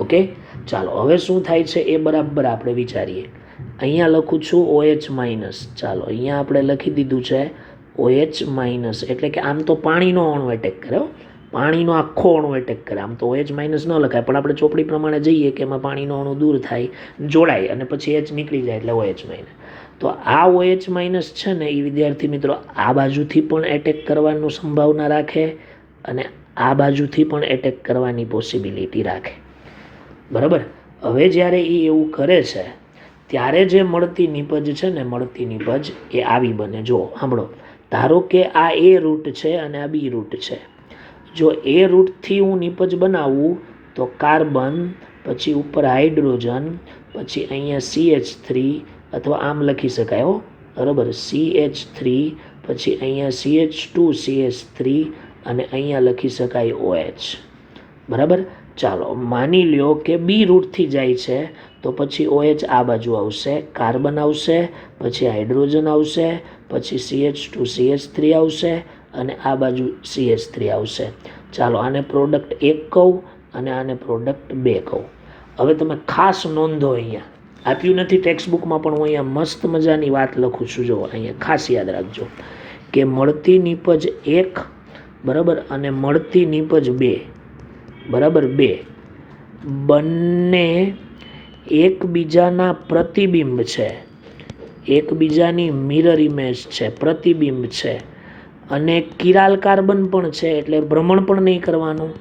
ઓકે, ચાલો હવે શું થાય છે એ બરાબર આપણે વિચારીએ. અહીંયા લખું છું OH-. ચાલો અહીંયા આપણે લખી દીધું છે OH-, એટલે કે આમ તો પાણીનો અણુ એટેક કરે, પાણીનો આખો અણુ એટેક કરે. આમ તો OH- ન લખાય, પણ આપણે ચોપડી પ્રમાણે જઈએ કે એમાં પાણીનો અણુ દૂર થાય, જોડાય અને પછી H નીકળી જાય એટલે OH-. તો આ OH- છે ને એ વિદ્યાર્થી મિત્રો આ બાજુથી પણ એટેક કરવાનું સંભાવના રાખે અને આ બાજુથી પણ એટેક કરવાની પોસિબિલિટી રાખે. બરાબર, હવે જ્યારે એ એવું કરે છે ત્યારે જે મળતી નિપજ છે ને, મળતી નિપજ એ આવી બને. જો સાંભળો, ધારો કે આ A રૂટ છે અને આ B રૂટ છે. જો A રૂટથી હું નિપજ બનાવું તો કાર્બન, પછી ઉપર હાઇડ્રોજન, પછી અહીંયા CH3 અથવા આમ લખી શકાય હો, બરાબર, CH3, પછી અહીંયા CH2CH3 અને અહીંયા લખી શકાય OH. બરાબર, ચાલો માની લ્યો કે B રૂટથી જાય છે તો પછી OH આ બાજુ આવશે, કાર્બન આવશે, પછી હાઇડ્રોજન આવશે, પછી CH2CH3 આવશે અને આ બાજુ CH3 આવશે. ચાલો આને પ્રોડક્ટ 1 કહું અને આને પ્રોડક્ટ 2 કહું. હવે તમે ખાસ નોંધો, અહીંયા આપ્યું નથી ટેક્સ્ટબુકમાં પણ હું અહીંયા મસ્ત મજાની વાત લખું છું. જો અહીંયા ખાસ યાદ રાખજો કે મળતી નિપજ 1, બરાબર, અને મળતી નિપજ 2, બરાબર, 2 બંને એકબીજાના પ્રતિબિંબ છે, એકબીજાની મિરર ઇમેજ છે, પ્રતિબિંબ છે. અને કિરાલ કાર્બન પણ છે એટલે ભ્રમણ પણ નહીં કરવાનું.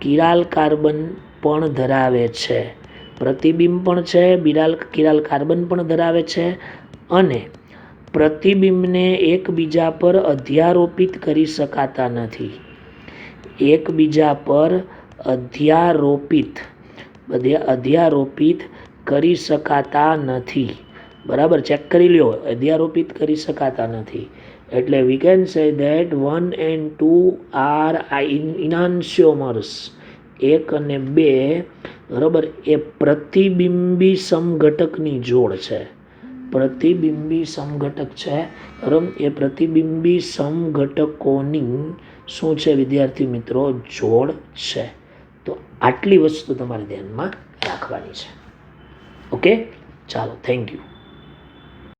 કિરાલ કાર્બન પણ ધરાવે છે, પ્રતિબિંબ પણ છે, કિરાલ કાર્બન પણ ધરાવે છે અને પ્રતિબિંબને એકબીજા પર અધ્યારોપિત કરી શકાતા નથી. એકબીજા પર અધ્યારોપિત કરી શકાતા નથી. બરાબર, ચેક કરી લ્યો, અધ્યારોપિત કરી શકાતા નથી. એટલે we can say that 1 and 2 are enantiomers. 1 અને 2, બરાબર, એ પ્રતિબિંબી સમઘટકની જોડ છે. પ્રતિબિંબી સમઘટક છે, બરાબર, એ પ્રતિબિંબી સમઘટકોની શું છે વિદ્યાર્થી મિત્રો? જોડ છે. તો આટલી વસ્તુ તમારે ધ્યાનમાં રાખવાની છે. ઓકે, ચાલો, થેન્ક યુ.